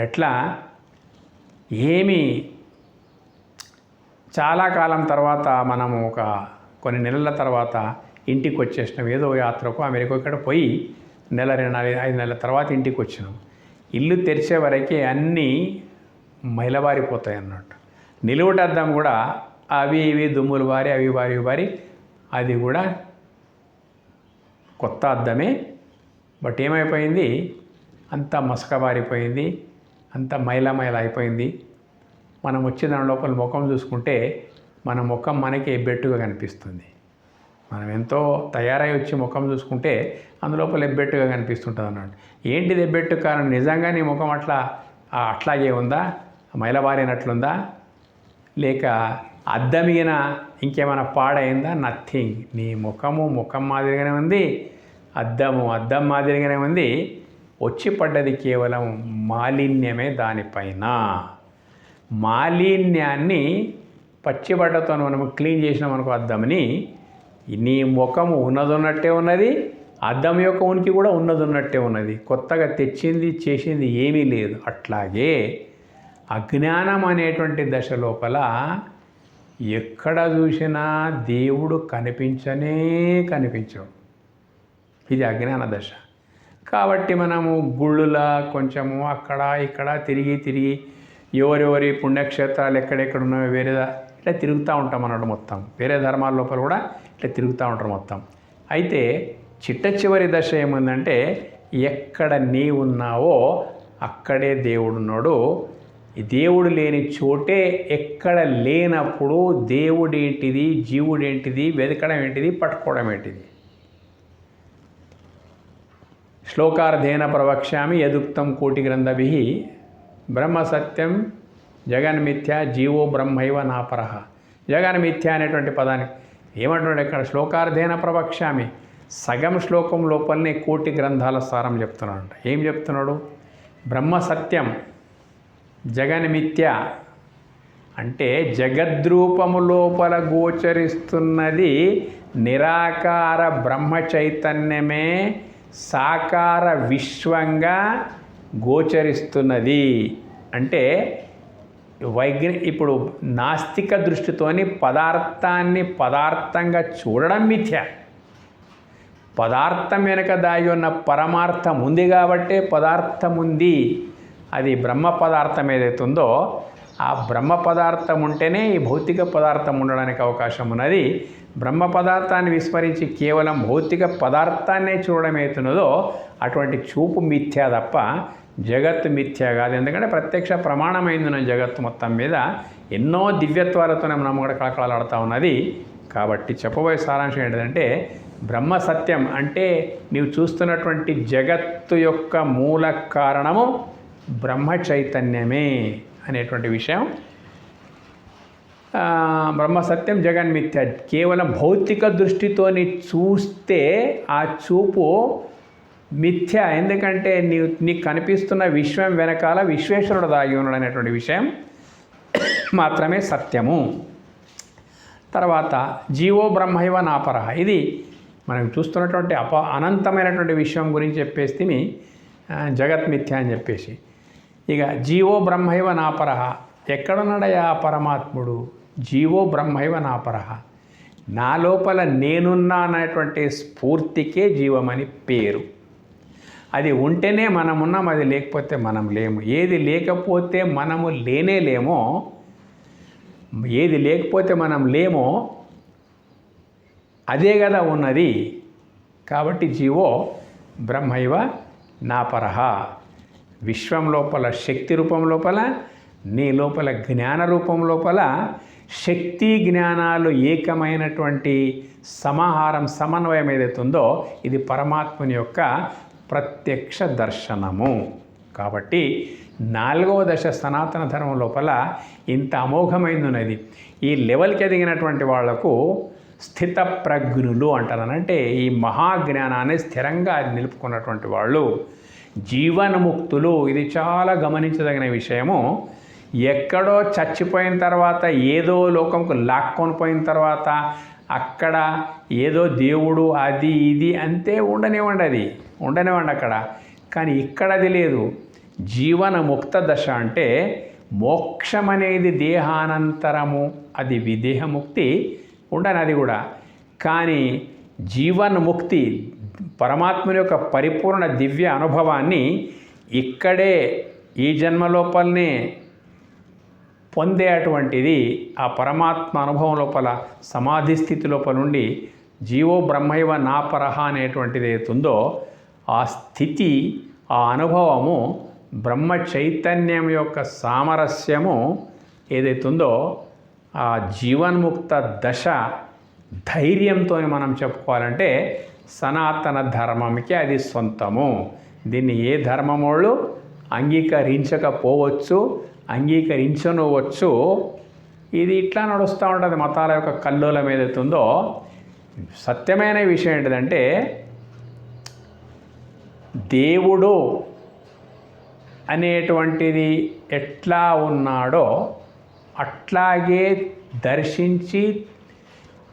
ఎట్లా? ఏమి చాలా కాలం తర్వాత మనము కొన్ని నెలల తర్వాత ఇంటికి వచ్చేసినాం. ఏదో యాత్రకు అమెరికా ఇక్కడ పోయి 1 2 5 నెలల తర్వాత ఇంటికి వచ్చినాం. ఇల్లు తెరిచే వరకే అన్నీ మైలబారిపోతాయి అన్నట్టు. నిలువుటద్దం కూడా అవి ఇవి దుమ్ములు బారి అవి బారి అది కూడా కొత్త అద్దమే. బట్ ఏమైపోయింది? అంతా మసకబారిపోయింది, అంతా మైల అయిపోయింది. మనం వచ్చి దాని లోపల ముఖం చూసుకుంటే మన ముఖం మనకి ఎబ్బెట్టుగా కనిపిస్తుంది. మనం ఎంతో తయారై వచ్చి ముఖం చూసుకుంటే అందులోపల ఎబ్బెట్టుగా కనిపిస్తుంటుంది అన్నట్టు. ఏంటిది ఎబ్బెట్టు కారణం? నిజంగా నీ ముఖం అట్లాగే ఉందా? మైలబారినట్లుందా? లేక అద్దమిగిన ఇంకేమైనా పాడైందా? నథింగ్. నీ ముఖం మాదిరిగానే ఉంది, అద్దం మాదిరిగానే ఉంది. వచ్చి పడ్డది కేవలం మాలిన్యమే. దానిపైన మాలిన్యాన్ని పచ్చిబట్టతో మనము క్లీన్ చేసినామనుకో అద్దంని, నీ ముఖము ఉన్నదన్నట్టే ఉన్నది, అద్దం యొక్క ఉనికి కూడా ఉన్నదన్నట్టే ఉన్నది. కొత్తగా తెచ్చింది చేసింది ఏమీ లేదు. అట్లాగే అజ్ఞానం అనేటువంటి దశ లోపల ఎక్కడ చూసినా దేవుడు కనిపించవు. ఇది అజ్ఞాన దశ. కాబట్టి మనము గుళ్ళులా కొంచెము అక్కడ ఇక్కడ తిరిగి ఎవరెవరి పుణ్యక్షేత్రాలు ఎక్కడెక్కడ ఉన్నాయో ఇట్లా తిరుగుతూ ఉంటాం అన్నట్టు మొత్తం. వేరే ధర్మాల లోపల కూడా ఇట్లా తిరుగుతూ ఉంటారు మొత్తం. అయితే చిట్ట చివరి దశ ఏముందంటే ఎక్కడ నీ ఉన్నావో అక్కడే దేవుడున్నాడు. ఈ దేవుడు లేని చోటే ఎక్కడ లేనప్పుడు దేవుడేంటిది, జీవుడేంటిది, వెతకడం ఏంటిది, పట్టుకోవడం ఏంటిది. శ్లోకార్థేన ప్రవక్ష్యామి యదుక్తం కోటి గ్రంథభిః బ్రహ్మ సత్యం జగన్మిథ్య జీవో బ్రహ్మైవ నాపరః. జగన్మిథ్య అనేటువంటి పదాన్ని ఏమంటున్నాడు ఇక్కడ? శ్లోకార్థేన ప్రవక్ష్యామి, సగం శ్లోకం లోపలనే కోటి గ్రంథాల సారం చెప్తున్నాడు. ఏం చెప్తున్నాడు? బ్రహ్మ సత్యం జగన్మిథ్య అంటే జగద్రూపము లోపల గోచరిస్తున్నది నిరాకార బ్రహ్మ చైతన్యమే సాకార విశ్వంగా గోచరిస్తున్నది. అంటే ఇప్పుడు నాస్తిక దృష్టితోని పదార్థాన్ని పదార్థంగా చూడడం మిథ్య. పదార్థం వెనుక దాగి ఉన్న పరమార్థం ఉంది కాబట్టే పదార్థం ఉంది. అది బ్రహ్మ పదార్థం ఏదైతే ఉందో ఆ బ్రహ్మ పదార్థం ఉంటేనే ఈ భౌతిక పదార్థం ఉండడానికి అవకాశం ఉన్నది. బ్రహ్మ పదార్థాన్ని విస్మరించి కేవలం భౌతిక పదార్థాన్నే చూడడం అవుతున్నదో అటువంటి చూపు మిథ్య తప్ప జగత్తు మిథ్య కాదు. ఎందుకంటే ప్రత్యక్ష ప్రమాణమైంది జగత్తు మొత్తం మీద ఎన్నో దివ్యత్వాలతోనే మనం కూడా కళకళలాడుతూ ఉన్నది. కాబట్టి చెప్పబోయే సారాంశం ఏంటంటే బ్రహ్మ సత్యం అంటే నీవు చూస్తున్నటువంటి జగత్తు యొక్క మూల కారణము బ్రహ్మ చైతన్యమే అనేటువంటి విషయం. బ్రహ్మ సత్యం జగన్మిథ్య. కేవలం భౌతిక దృష్టితోని చూస్తే ఆ చూపు మిథ్య. ఎందుకంటే నీకు కనిపిస్తున్న విశ్వం వెనకాల విశ్వేశ్వరుడు దాగి ఉన్నాడు అనేటువంటి విషయం మాత్రమే సత్యము. తర్వాత జీవో బ్రహ్మైవ నాపరః. ఇది మనం చూస్తున్నటువంటి అనంతమైనటువంటి విషయం గురించి చెప్పేసి జగత్మిథ్య అని చెప్పేసి. ఇక జీవో బ్రహ్మైవ నాపరః. ఎక్కడున్నాడయా పరమాత్ముడు? జీవో బ్రహ్మైవ నాపరః. నా లోపల నేనున్నా అనేటువంటి స్ఫూర్తికే జీవమని పేరు. అది ఉంటేనే మనం ఉన్నాం, అది లేకపోతే మనం లేము. ఏది లేకపోతే మనము లేనేలేమో, ఏది లేకపోతే మనం లేమో అదే కదా ఉన్నది. కాబట్టి జీవో బ్రహ్మైవ నాపరః. విశ్వం లోపల శక్తి రూపం లోపల, నీ లోపల జ్ఞాన రూపం లోపల శక్తి జ్ఞానాలు ఏకమైనటువంటి సమాహారం సమన్వయం ఏదైతే ఉందో ఇది పరమాత్మని యొక్క ప్రత్యక్ష దర్శనము. కాబట్టి 4వ దశ సనాతన ధర్మం లోపల ఇంత అమోఘమైనది. ఈ లెవెల్కి ఎదిగినటువంటి వాళ్లకు స్థిత ప్రజ్ఞులు అంటారు. అంటే ఈ మహాజ్ఞానాన్ని స్థిరంగా నిలుపుకున్నటువంటి వాళ్ళు జీవన్ముక్తులు. ఇది చాలా గమనించదగిన విషయము. ఎక్కడో చచ్చిపోయిన తర్వాత ఏదో లోకంకు లాక్కొని పోయిన తర్వాత అక్కడ ఏదో దేవుడు అది ఇది అంతే ఉండనివ్వండి అక్కడ. కానీ ఇక్కడ అది లేదు. జీవన ముక్త దశ అంటే మోక్షం అనేది దేహానంతరము, అది విదేహముక్తి ఉండని అది కూడా. కానీ జీవన్ముక్తి పరమాత్మని యొక్క పరిపూర్ణ దివ్య అనుభవాన్ని ఇక్కడే ఈ జన్మ లోపలనే పొందే అటువంటిది ఆ పరమాత్మ అనుభవం లోపల సమాధి స్థితి లోపల నుండి జీవో బ్రహ్మైవ నాపరః అనేటువంటిది ఏతుందో ఆ స్థితి, ఆ అనుభవము బ్రహ్మ చైతన్యం యొక్క సామరస్యము ఏదైతుందో ఆ జీవన్ముక్త దశ ధైర్యంతో మనం చెప్పుకోవాలంటే సనాతన ధర్మంకి అది సొంతము. దీన్ని ఏ ధర్మమోళ్ళు అంగీకరించకపోవచ్చు, అంగీకరించనవచ్చు. ఇది ఇట్లా నడుస్తూ ఉంటుంది మతాల యొక్క కల్లోలం ఏదైతుందో. సత్యమైన విషయం ఏంటిదంటే దేవుడు అనేటువంటిది ఎట్లా ఉన్నాడో అట్లాగే దర్శించి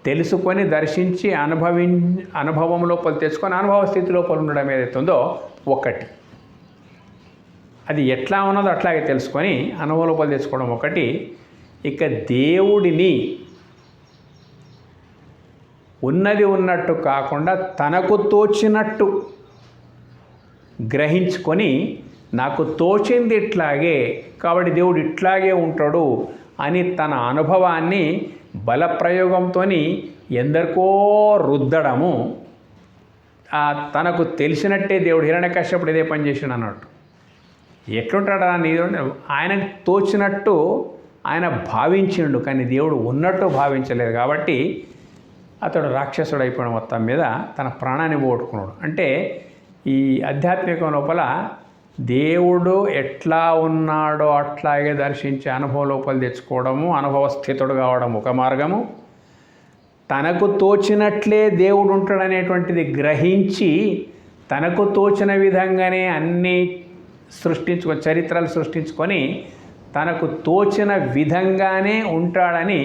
తెలుసుకొని దర్శించి అనుభవం లోపల తెచ్చుకొని అనుభవ స్థితి లోపల ఉండడం ఏదైతుందో ఒకటి. అది ఎట్లా ఉన్నదో అట్లాగే తెలుసుకొని అనుభవం లోపల తెచ్చుకోవడం ఒకటి. ఇక దేవుడిని ఉన్నది ఉన్నట్టు కాకుండా తనకు తోచినట్టు గ్రహించుకొని నాకు తోచింది ఇట్లాగే, కాబట్టి దేవుడు ఇట్లాగే ఉంటాడు అని తన అనుభవాన్ని బలప్రయోగంతో ఎందరికో రుద్దడము, తనకు తెలిసినట్టే దేవుడు హిరణ్యకశ్యపుడు ఇదే పని చేసిండు అన్నట్టు. ఎట్లుంటాడా ఆయనకు తోచినట్టు ఆయన భావించిండు, కానీ దేవుడు ఉన్నట్టు భావించలేదు. కాబట్టి అతడు రాక్షసుడు అయిపోయిన మొత్తం మీద తన ప్రాణాన్ని పోగొట్టుకున్నాడు. అంటే ఈ ఆధ్యాత్మికం లోపల దేవుడు ఎట్లా ఉన్నాడో అట్లాగే దర్శించి అనుభవ లోపల తెచ్చుకోవడము, అనుభవ స్థితుడు కావడం ఒక మార్గము, తనకు తోచినట్లే దేవుడు ఉంటాడనేటువంటిది గ్రహించి తనకు తోచిన విధంగానే అన్ని చరిత్రలు సృష్టించుకొని తనకు తోచిన విధంగానే ఉంటాడని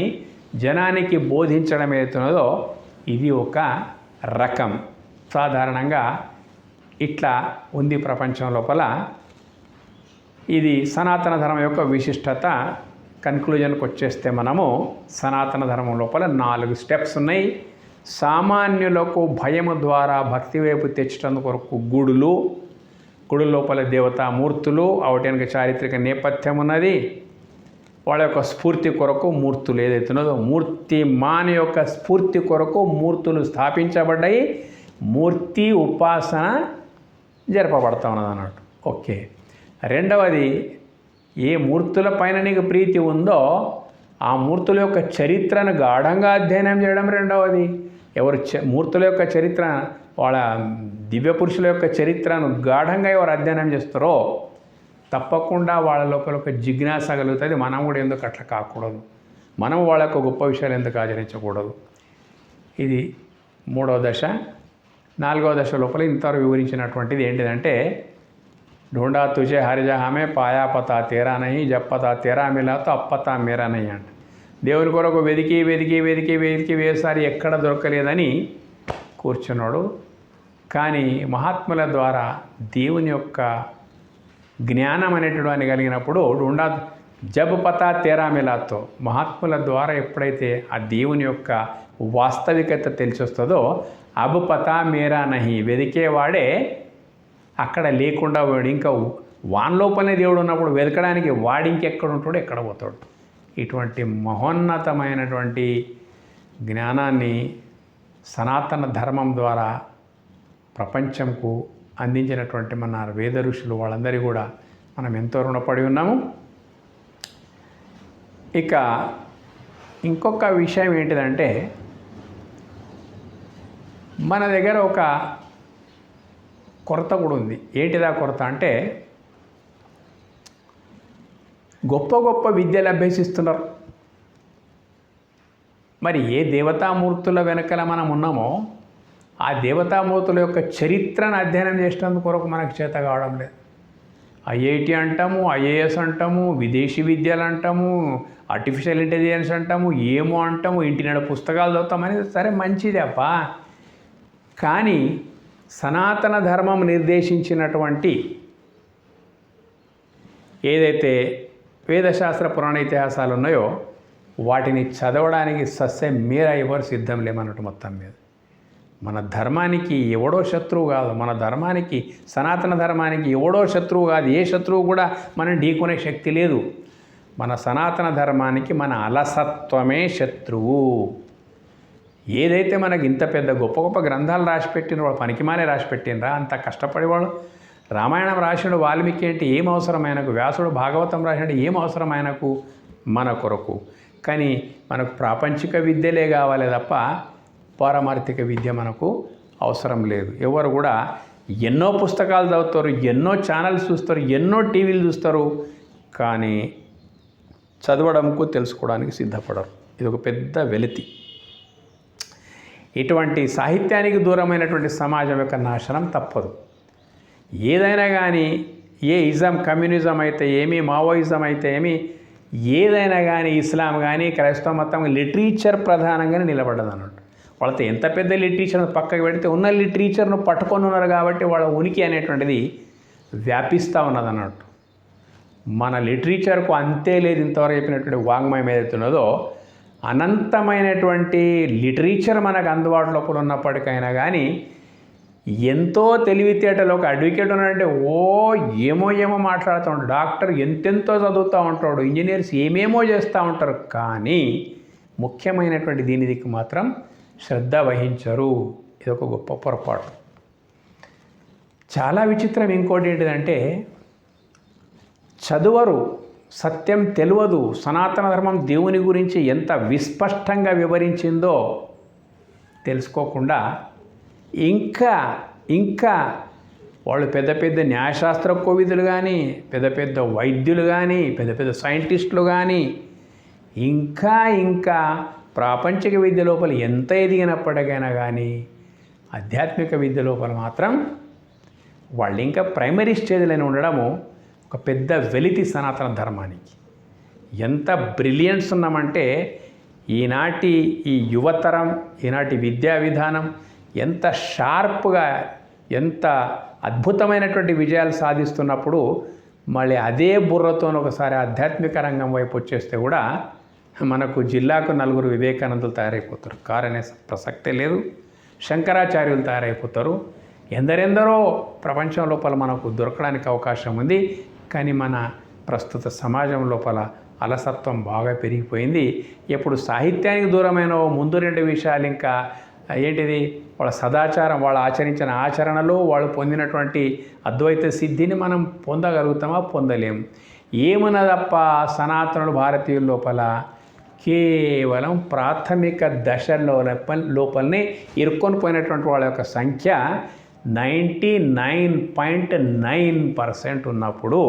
జనానికి బోధించడం ఏదైతున్నదో ఇది ఒక రకం. సాధారణంగా ఇట్లా ఉంది ప్రపంచం లోపల. ఇది సనాతన ధర్మం యొక్క విశిష్టత. కన్క్లూజన్కి వచ్చేస్తే మనము సనాతన ధర్మం లోపల 4 స్టెప్స్ ఉన్నాయి. సామాన్యులకు భయము ద్వారా భక్తి వైపు తెచ్చడం కొరకు గుడుల లోపల దేవతామూర్తులు, వాటి చారిత్రక నేపథ్యం ఉన్నది. వాళ్ళ యొక్క స్ఫూర్తి కొరకు మూర్తులు ఏదైతున్నదో మూర్తి మాన యొక్క స్ఫూర్తి కొరకు మూర్తులు స్థాపించబడ్డాయి. మూర్తి ఉపాసన జరపబడతా ఉన్నది అన్నట్టు. ఓకే. రెండవది, ఏ మూర్తుల పైన నీకు ప్రీతి ఉందో ఆ మూర్తుల యొక్క చరిత్రను గాఢంగా అధ్యయనం చేయడం రెండవది. ఎవరు మూర్తుల యొక్క చరిత్ర, వాళ్ళ దివ్య పురుషుల యొక్క చరిత్రను గాఢంగా ఎవరు అధ్యయనం చేస్తారో తప్పకుండా వాళ్ళ లోపల ఒక జిజ్ఞాస కలుగుతుంది. మనం కూడా ఎందుకు అట్లా కాకూడదు, మనం వాళ్ళ యొక్క గొప్ప విషయాలు ఎందుకు ఆచరించకూడదు. ఇది 3వ దశ. 4వ దశ లోపల ఇంతవరకు వివరించినటువంటిది ఏంటిదంటే, ढूंढा तुझे हर जहाँ में पाया पता तेरा नहीं, जब पता तेरा मिला तो अब पता मेरा नहीं అంట. దేవుని కొరకు వెతికి వేసారి ఎక్కడ దొరకలేదని కూర్చున్నాడు. కానీ మహాత్ముల ద్వారా దేవుని యొక్క జ్ఞానం అనేటువంటి కలిగినప్పుడు ढूंढा జబ్ పతా తేరా మిలాతో, మహాత్ముల ద్వారా ఎప్పుడైతే ఆ దేవుని యొక్క వాస్తవికత తెలిసొస్తుందో అబ్ పతా మేరా నహి, వెతికేవాడే అక్కడ లేకుండా వాడు ఇంకా వాన్ లోపలనే దేవుడు ఉన్నప్పుడు వెతకడానికి వాడు ఇంకెక్కడ ఉంటాడు, ఎక్కడ పోతాడు. ఇటువంటి మహోన్నతమైనటువంటి జ్ఞానాన్ని సనాతన ధర్మం ద్వారా ప్రపంచంకు అందించినటువంటి మన వేద ఋషులు వాళ్ళందరికీ కూడా మనం ఎంతో రుణపడి ఉన్నాము. ఇక ఇంకొక విషయం ఏంటిదంటే, మన దగ్గర ఒక కొరత కూడా ఉంది. ఏంటిదా కొరత అంటే, గొప్ప విద్యలు అభ్యసిస్తున్నారు. మరి ఏ దేవతామూర్తుల వెనకల మనం ఉన్నామో ఆ దేవతామూర్తుల యొక్క చరిత్రను అధ్యయనం చేసేందుకు కొరకు మనకు చేత కావడం లేదు. ఐఐటి అంటాము, ఐఏఎస్ అంటాము, విదేశీ విద్యలు అంటాము, ఆర్టిఫిషియల్ ఇంటెలిజెన్స్ అంటాము, ఏమో అంటాము, ఇంటినాడు పుస్తకాలు చదువుతామని. సరే, మంచిది అప్ప. కానీ సనాతన ధర్మం నిర్దేశించినటువంటి ఏదైతే వేదశాస్త్ర పురాణ ఇతిహాసాలు ఉన్నాయో వాటిని చదవడానికి సస్యం మీర ఎవరు సిద్ధం లేమన్నట్టు. మొత్తం మీద మన ధర్మానికి ఎవడో శత్రువు కాదు, మన ధర్మానికి సనాతన ధర్మానికి ఎవడో శత్రువు కాదు. ఏ శత్రువు కూడా మనం ఢీకొనే శక్తి లేదు. మన సనాతన ధర్మానికి మన అలసత్వమే శత్రువు. ఏదైతే మనకి ఇంత పెద్ద గొప్ప గ్రంథాలు రాసిపెట్టిన వాడు పనికిమానే రాసిపెట్టినరా, అంత కష్టపడేవాడు. రామాయణం రాసినాడు వాల్మీకి అంటే ఏం అవసరం ఆయనకు, వ్యాసుడు భాగవతం రాసినాడు ఏం అవసరం ఆయనకు మన కొరకు. కానీ మనకు ప్రాపంచిక విద్యలే కావాలి తప్ప పారమార్థిక విద్య మనకు అవసరం లేదు. ఎవరు కూడా ఎన్నో పుస్తకాలు చదువుతారు, ఎన్నో ఛానల్స్ చూస్తారు, ఎన్నో టీవీలు చూస్తారు, కానీ చదవడంకు తెలుసుకోవడానికి సిద్ధపడరు. ఇది ఒక పెద్ద వెలితి. ఇటువంటి సాహిత్యానికి దూరమైనటువంటి సమాజం యొక్క నాశనం తప్పదు. ఏదైనా కానీ, ఏ ఇజం కమ్యూనిజం అయితే ఏమి, మావోయిజం అయితే ఏమి, ఏదైనా కానీ, ఇస్లాం కానీ క్రైస్తవ మతం లిటరేచర్ ప్రధానంగానే నిలబడ్డది అన్నట్టు. వాళ్ళతో ఎంత పెద్ద లిటరేచర్ను పక్కకు పెడితే ఉన్న లిటరేచర్ను పట్టుకొని ఉన్నారు కాబట్టి వాళ్ళ ఉనికి అనేటువంటిది వ్యాపిస్తూ ఉన్నది అన్నట్టు. మన లిటరేచర్కు అంతే లేదు. ఇంతవరకు చెప్పినటువంటి వాంగ్మయం ఏదైతే ఉన్నదో అనంతమైనటువంటి లిటరేచర్ మనకు అందుబాటులో ఉన్నప్పటికైనా కానీ ఎంతో తెలివితేటలు. ఒక అడ్వకేట్ ఉన్నాడంటే ఏమో మాట్లాడుతూ ఉంటాడు, డాక్టర్ ఎంతెంతో చదువుతూ ఉంటాడు, ఇంజనీర్స్ ఏమేమో చేస్తూ ఉంటారు, కానీ ముఖ్యమైనటువంటి దీనికి మాత్రం శ్రద్ధ వహించరు. ఇది ఒక గొప్ప పొరపాటు. చాలా విచిత్రం ఇంకోటి ఏంటిదంటే, చదువరు, సత్యం తెలియదు. సనాతన ధర్మం దేవుని గురించి ఎంత విస్పష్టంగా వివరించిందో తెలుసుకోకుండా ఇంకా వాళ్ళు పెద్ద పెద్ద న్యాయశాస్త్ర కోవిదులు కానీ, పెద్ద పెద్ద వైద్యులు కానీ, పెద్ద పెద్ద సైంటిస్టులు కానీ, ఇంకా ప్రాపంచిక విద్య లోపల ఎంత ఎదిగినప్పటికైనా కానీ ఆధ్యాత్మిక విద్య లోపల మాత్రం వాళ్ళు ఇంకా ప్రైమరీ స్టేజ్లోనే ఉండడము ఒక పెద్ద వెలితి సనాతన ధర్మానికి. ఎంత బ్రిలియంట్స్ ఉన్నామంటే ఈనాటి ఈ యువతరం, ఈనాటి విద్యా విధానం ఎంత షార్ప్గా, ఎంత అద్భుతమైనటువంటి విజయాలు సాధిస్తున్నప్పుడు మళ్ళీ అదే బుర్రతో ఒకసారి ఆధ్యాత్మిక రంగం వైపు వచ్చేస్తే కూడా మనకు జిల్లాకు 4 వివేకానందులు తయారైపోతారు. కారనే ప్రసక్తే లేదు. శంకరాచార్యులు తయారైపోతారు. ఎందరెందరో ప్రపంచం లోపల మనకు దొరకడానికి అవకాశం ఉంది. కానీ మన ప్రస్తుత సమాజం లోపల అలసత్వం బాగా పెరిగిపోయింది. ఎప్పుడు సాహిత్యానికి దూరమైన ముందు 2 విషయాలు ఇంకా ఏంటిది, వాళ్ళ సదాచారం, వాళ్ళు ఆచరించిన ఆచరణలు, వాళ్ళు పొందినటువంటి అద్వైత సిద్ధిని మనం పొందగలుగుతామా? పొందలేము. ఏమున్నదప్ప సనాతనులు భారతీయుల లోపల కేవలం ప్రాథమిక దశల్లో లోపలనే ఇరుక్కొని పోయినటువంటి వాళ్ళ యొక్క సంఖ్య 99.9% ఉన్నప్పుడు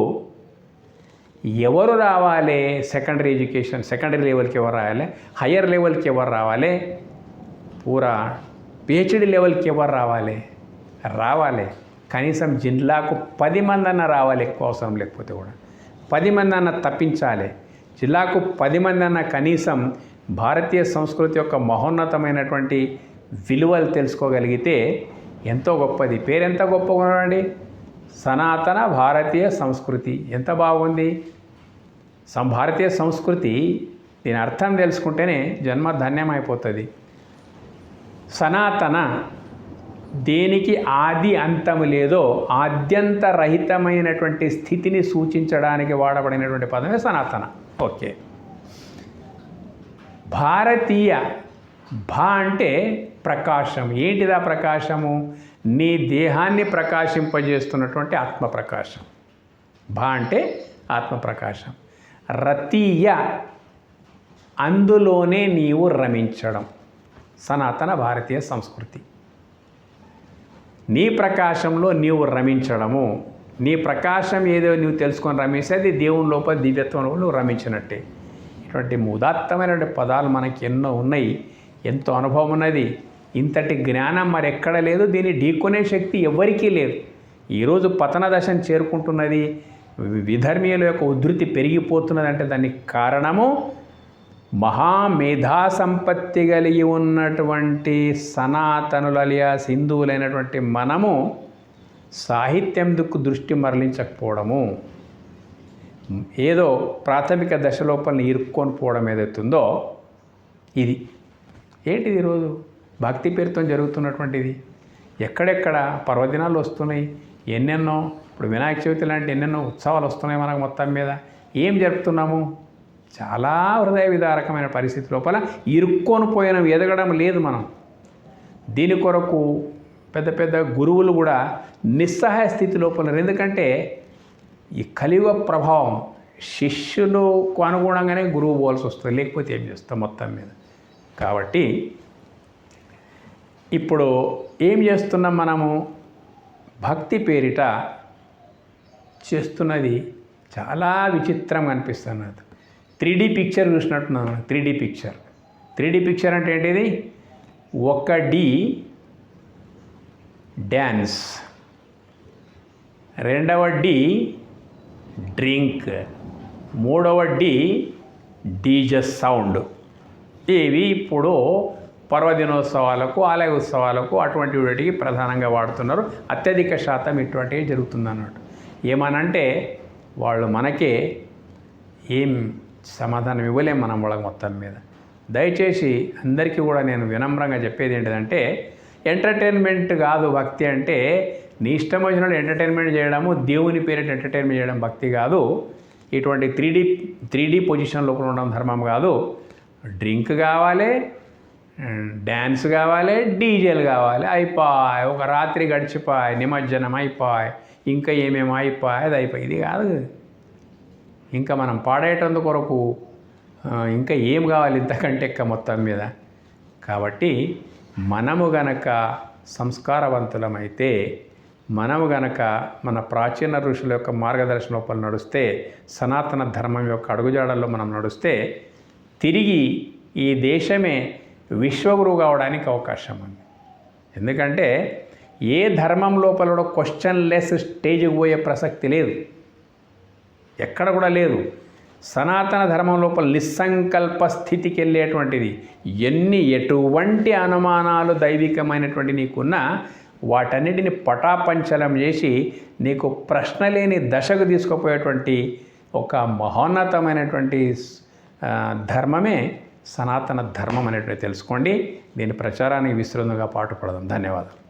ఎవరు రావాలి? సెకండరీ ఎడ్యుకేషన్, సెకండరీ లెవెల్కి ఎవరు రావాలి? హయ్యర్ లెవెల్కి ఎవరు రావాలి? పూరా పిహెచ్డి లెవెల్కి ఎవరు రావాలి? కనీసం జిల్లాకు 10 మంది అన్న రావాలి. ఎక్కువ అవసరం లేకపోతే కూడా 10 మంది అన్న తప్పించాలి. జిల్లాకు 10 మంది అన్న కనీసం భారతీయ సంస్కృతి యొక్క మహోన్నతమైనటువంటి విలువలు తెలుసుకోగలిగితే ఎంతో గొప్పది. పేరెంత గొప్పగా ఉండండి, సనాతన భారతీయ సంస్కృతి ఎంత బాగుంది. భారతీయ సంస్కృతి, దీని అర్థం తెలుసుకుంటేనే జన్మ ధన్యమైపోతుంది. సనాతన దేనికి ఆది అంతము లేదో ఆద్యంత రహితమైనటువంటి స్థితిని సూచించడానికి వాడబడినటువంటి పదమే సనాతన. ఓకే. భారతీయ, భా అంటే ప్రకాశం. ఏంటిదా ప్రకాశము? నీ దేహాన్ని ప్రకాశింపజేస్తున్నటువంటి ఆత్మప్రకాశం. భా అంటే ఆత్మప్రకాశం. రతీయ, అందులోనే నీవు రమించడం. సనాతన భారతీయ సంస్కృతి. నీ ప్రకాశంలో నీవు రమించడము. నీ ప్రకాశం ఏదో నువ్వు తెలుసుకొని రమిస్తే అది దేవుని లోపల దివ్యత్వంలో నువ్వు రమించినట్టే. ఇటువంటి ఉదాత్తమైనటువంటి పదాలు మనకి ఎన్నో ఉన్నాయి, ఎంతో అనుభవం ఉన్నది. ఇంతటి జ్ఞానం మరెక్కడ లేదు. దీన్ని ఢీకొనే శక్తి ఎవరికీ లేదు. ఈరోజు పతన దశను చేరుకుంటున్నది, విధర్మీయుల యొక్క ఉద్ధృతి పెరిగిపోతున్నది అంటే దానికి కారణము మహామేధా సంపత్తి కలిగి ఉన్నటువంటి సనాతనులు అలియాస్ హిందువులైనటువంటి మనము సాహిత్యం దిక్కు దృష్టి మరలించకపోవడము, ఏదో ప్రాథమిక దశ లోపల ఇరుక్కొని పోవడం ఏదైతుందో ఇది. ఏంటిది ఈరోజు భక్తి పేరుతో జరుగుతున్నటువంటిది? ఎక్కడెక్కడ పర్వదినాలు వస్తున్నాయి, ఎన్నెన్నో. ఇప్పుడు వినాయక చవితి లాంటి ఎన్నెన్నో ఉత్సవాలు వస్తున్నాయి మనకు. మొత్తం మీద ఏం జరుపుతున్నాము? చాలా హృదయ విదారకమైన పరిస్థితి లోపల ఇరుక్కొని పోయిన ఎదగడం లేదు మనం. దీని కొరకు పెద్ద పెద్ద గురువులు కూడా నిస్సహాయ స్థితి లోపల. ఎందుకంటే ఈ కలియుగ ప్రభావం శిష్యులకు అనుగుణంగానే గురువు పోవాల్సి వస్తుంది, లేకపోతే ఏం చేస్తాం మొత్తం మీద. కాబట్టి ఇప్పుడు ఏం చేస్తున్నాం మనము? భక్తి పేరిట చేస్తున్నది చాలా విచిత్రంగా అనిపిస్తున్నది. 3D picture చూసినట్టున్నాను. 3D పిక్చర్ అంటే ఏంటిది? 1D డ్యాన్స్, 2వ D డ్రింక్, 3వ D డీజే సౌండ్. ఇవి ఇప్పుడు పర్వదినోత్సవాలకు, ఆలయ ఉత్సవాలకు అటువంటి వాటికి ప్రధానంగా వాడుతున్నారు. అత్యధిక శాతం ఇటువంటివి జరుగుతుందన్నట్టు. ఏమనంటే వాళ్ళు మనకే ఏం సమాధానం ఇవ్వలేం మనం వాళ్ళకి మొత్తం మీద. దయచేసి అందరికీ కూడా నేను వినమ్రంగా చెప్పేది ఏంటిదంటే, ఎంటర్టైన్మెంట్ కాదు భక్తి అంటే. నీ ఇష్టం వచ్చినట్టు ఎంటర్టైన్మెంట్ చేయడము, దేవుని పేరిట ఎంటర్టైన్మెంట్ చేయడం భక్తి కాదు. ఇటువంటి త్రీ డీ పొజిషన్ లోపల ఉండడం ధర్మం కాదు. డ్రింక్ కావాలి, డ్యాన్స్ కావాలి, డీజేలు కావాలి, అయిపోయి ఒక రాత్రి గడిచిపోయి, నిమజ్జనం అయిపోయి, ఇంకా ఏమేమి అయిపోయి, అది అయిపోయి. ఇది కాదు. ఇంకా మనం పాడేటందు కొరకు ఇంకా ఏం కావాలి ఇంతకంటే ఎక్క మొత్తం మీద. కాబట్టి మనము గనక సంస్కారవంతులమైతే, మనము గనక మన ప్రాచీన ఋషుల యొక్క మార్గదర్శన లోపల నడుస్తే, సనాతన ధర్మం యొక్క అడుగుజాడల్లో మనం నడుస్తే, తిరిగి ఈ దేశమే విశ్వగురువు కావడానికి అవకాశం ఉంది. ఎందుకంటే ఏ ధర్మం లోపల కూడా క్వశ్చన్ లెస్ స్టేజ్కి పోయే ప్రసక్తి లేదు, ఎక్కడ కూడా లేదు. సనాతన ధర్మం లోపల నిస్సంకల్ప స్థితికి వెళ్ళేటువంటిది. ఎటువంటి అనుమానాలు దైవికమైనటువంటి నీకున్నా వాటన్నిటిని పటాపంచలం చేసి నీకు ప్రశ్న లేని దశకు తీసుకుపోయేటువంటి ఒక మహోన్నతమైనటువంటి ధర్మమే సనాతన ధర్మం అనేటువంటి తెలుసుకోండి. దీని ప్రచారానికి విస్తృతంగా పాటుపడదాం. ధన్యవాదాలు.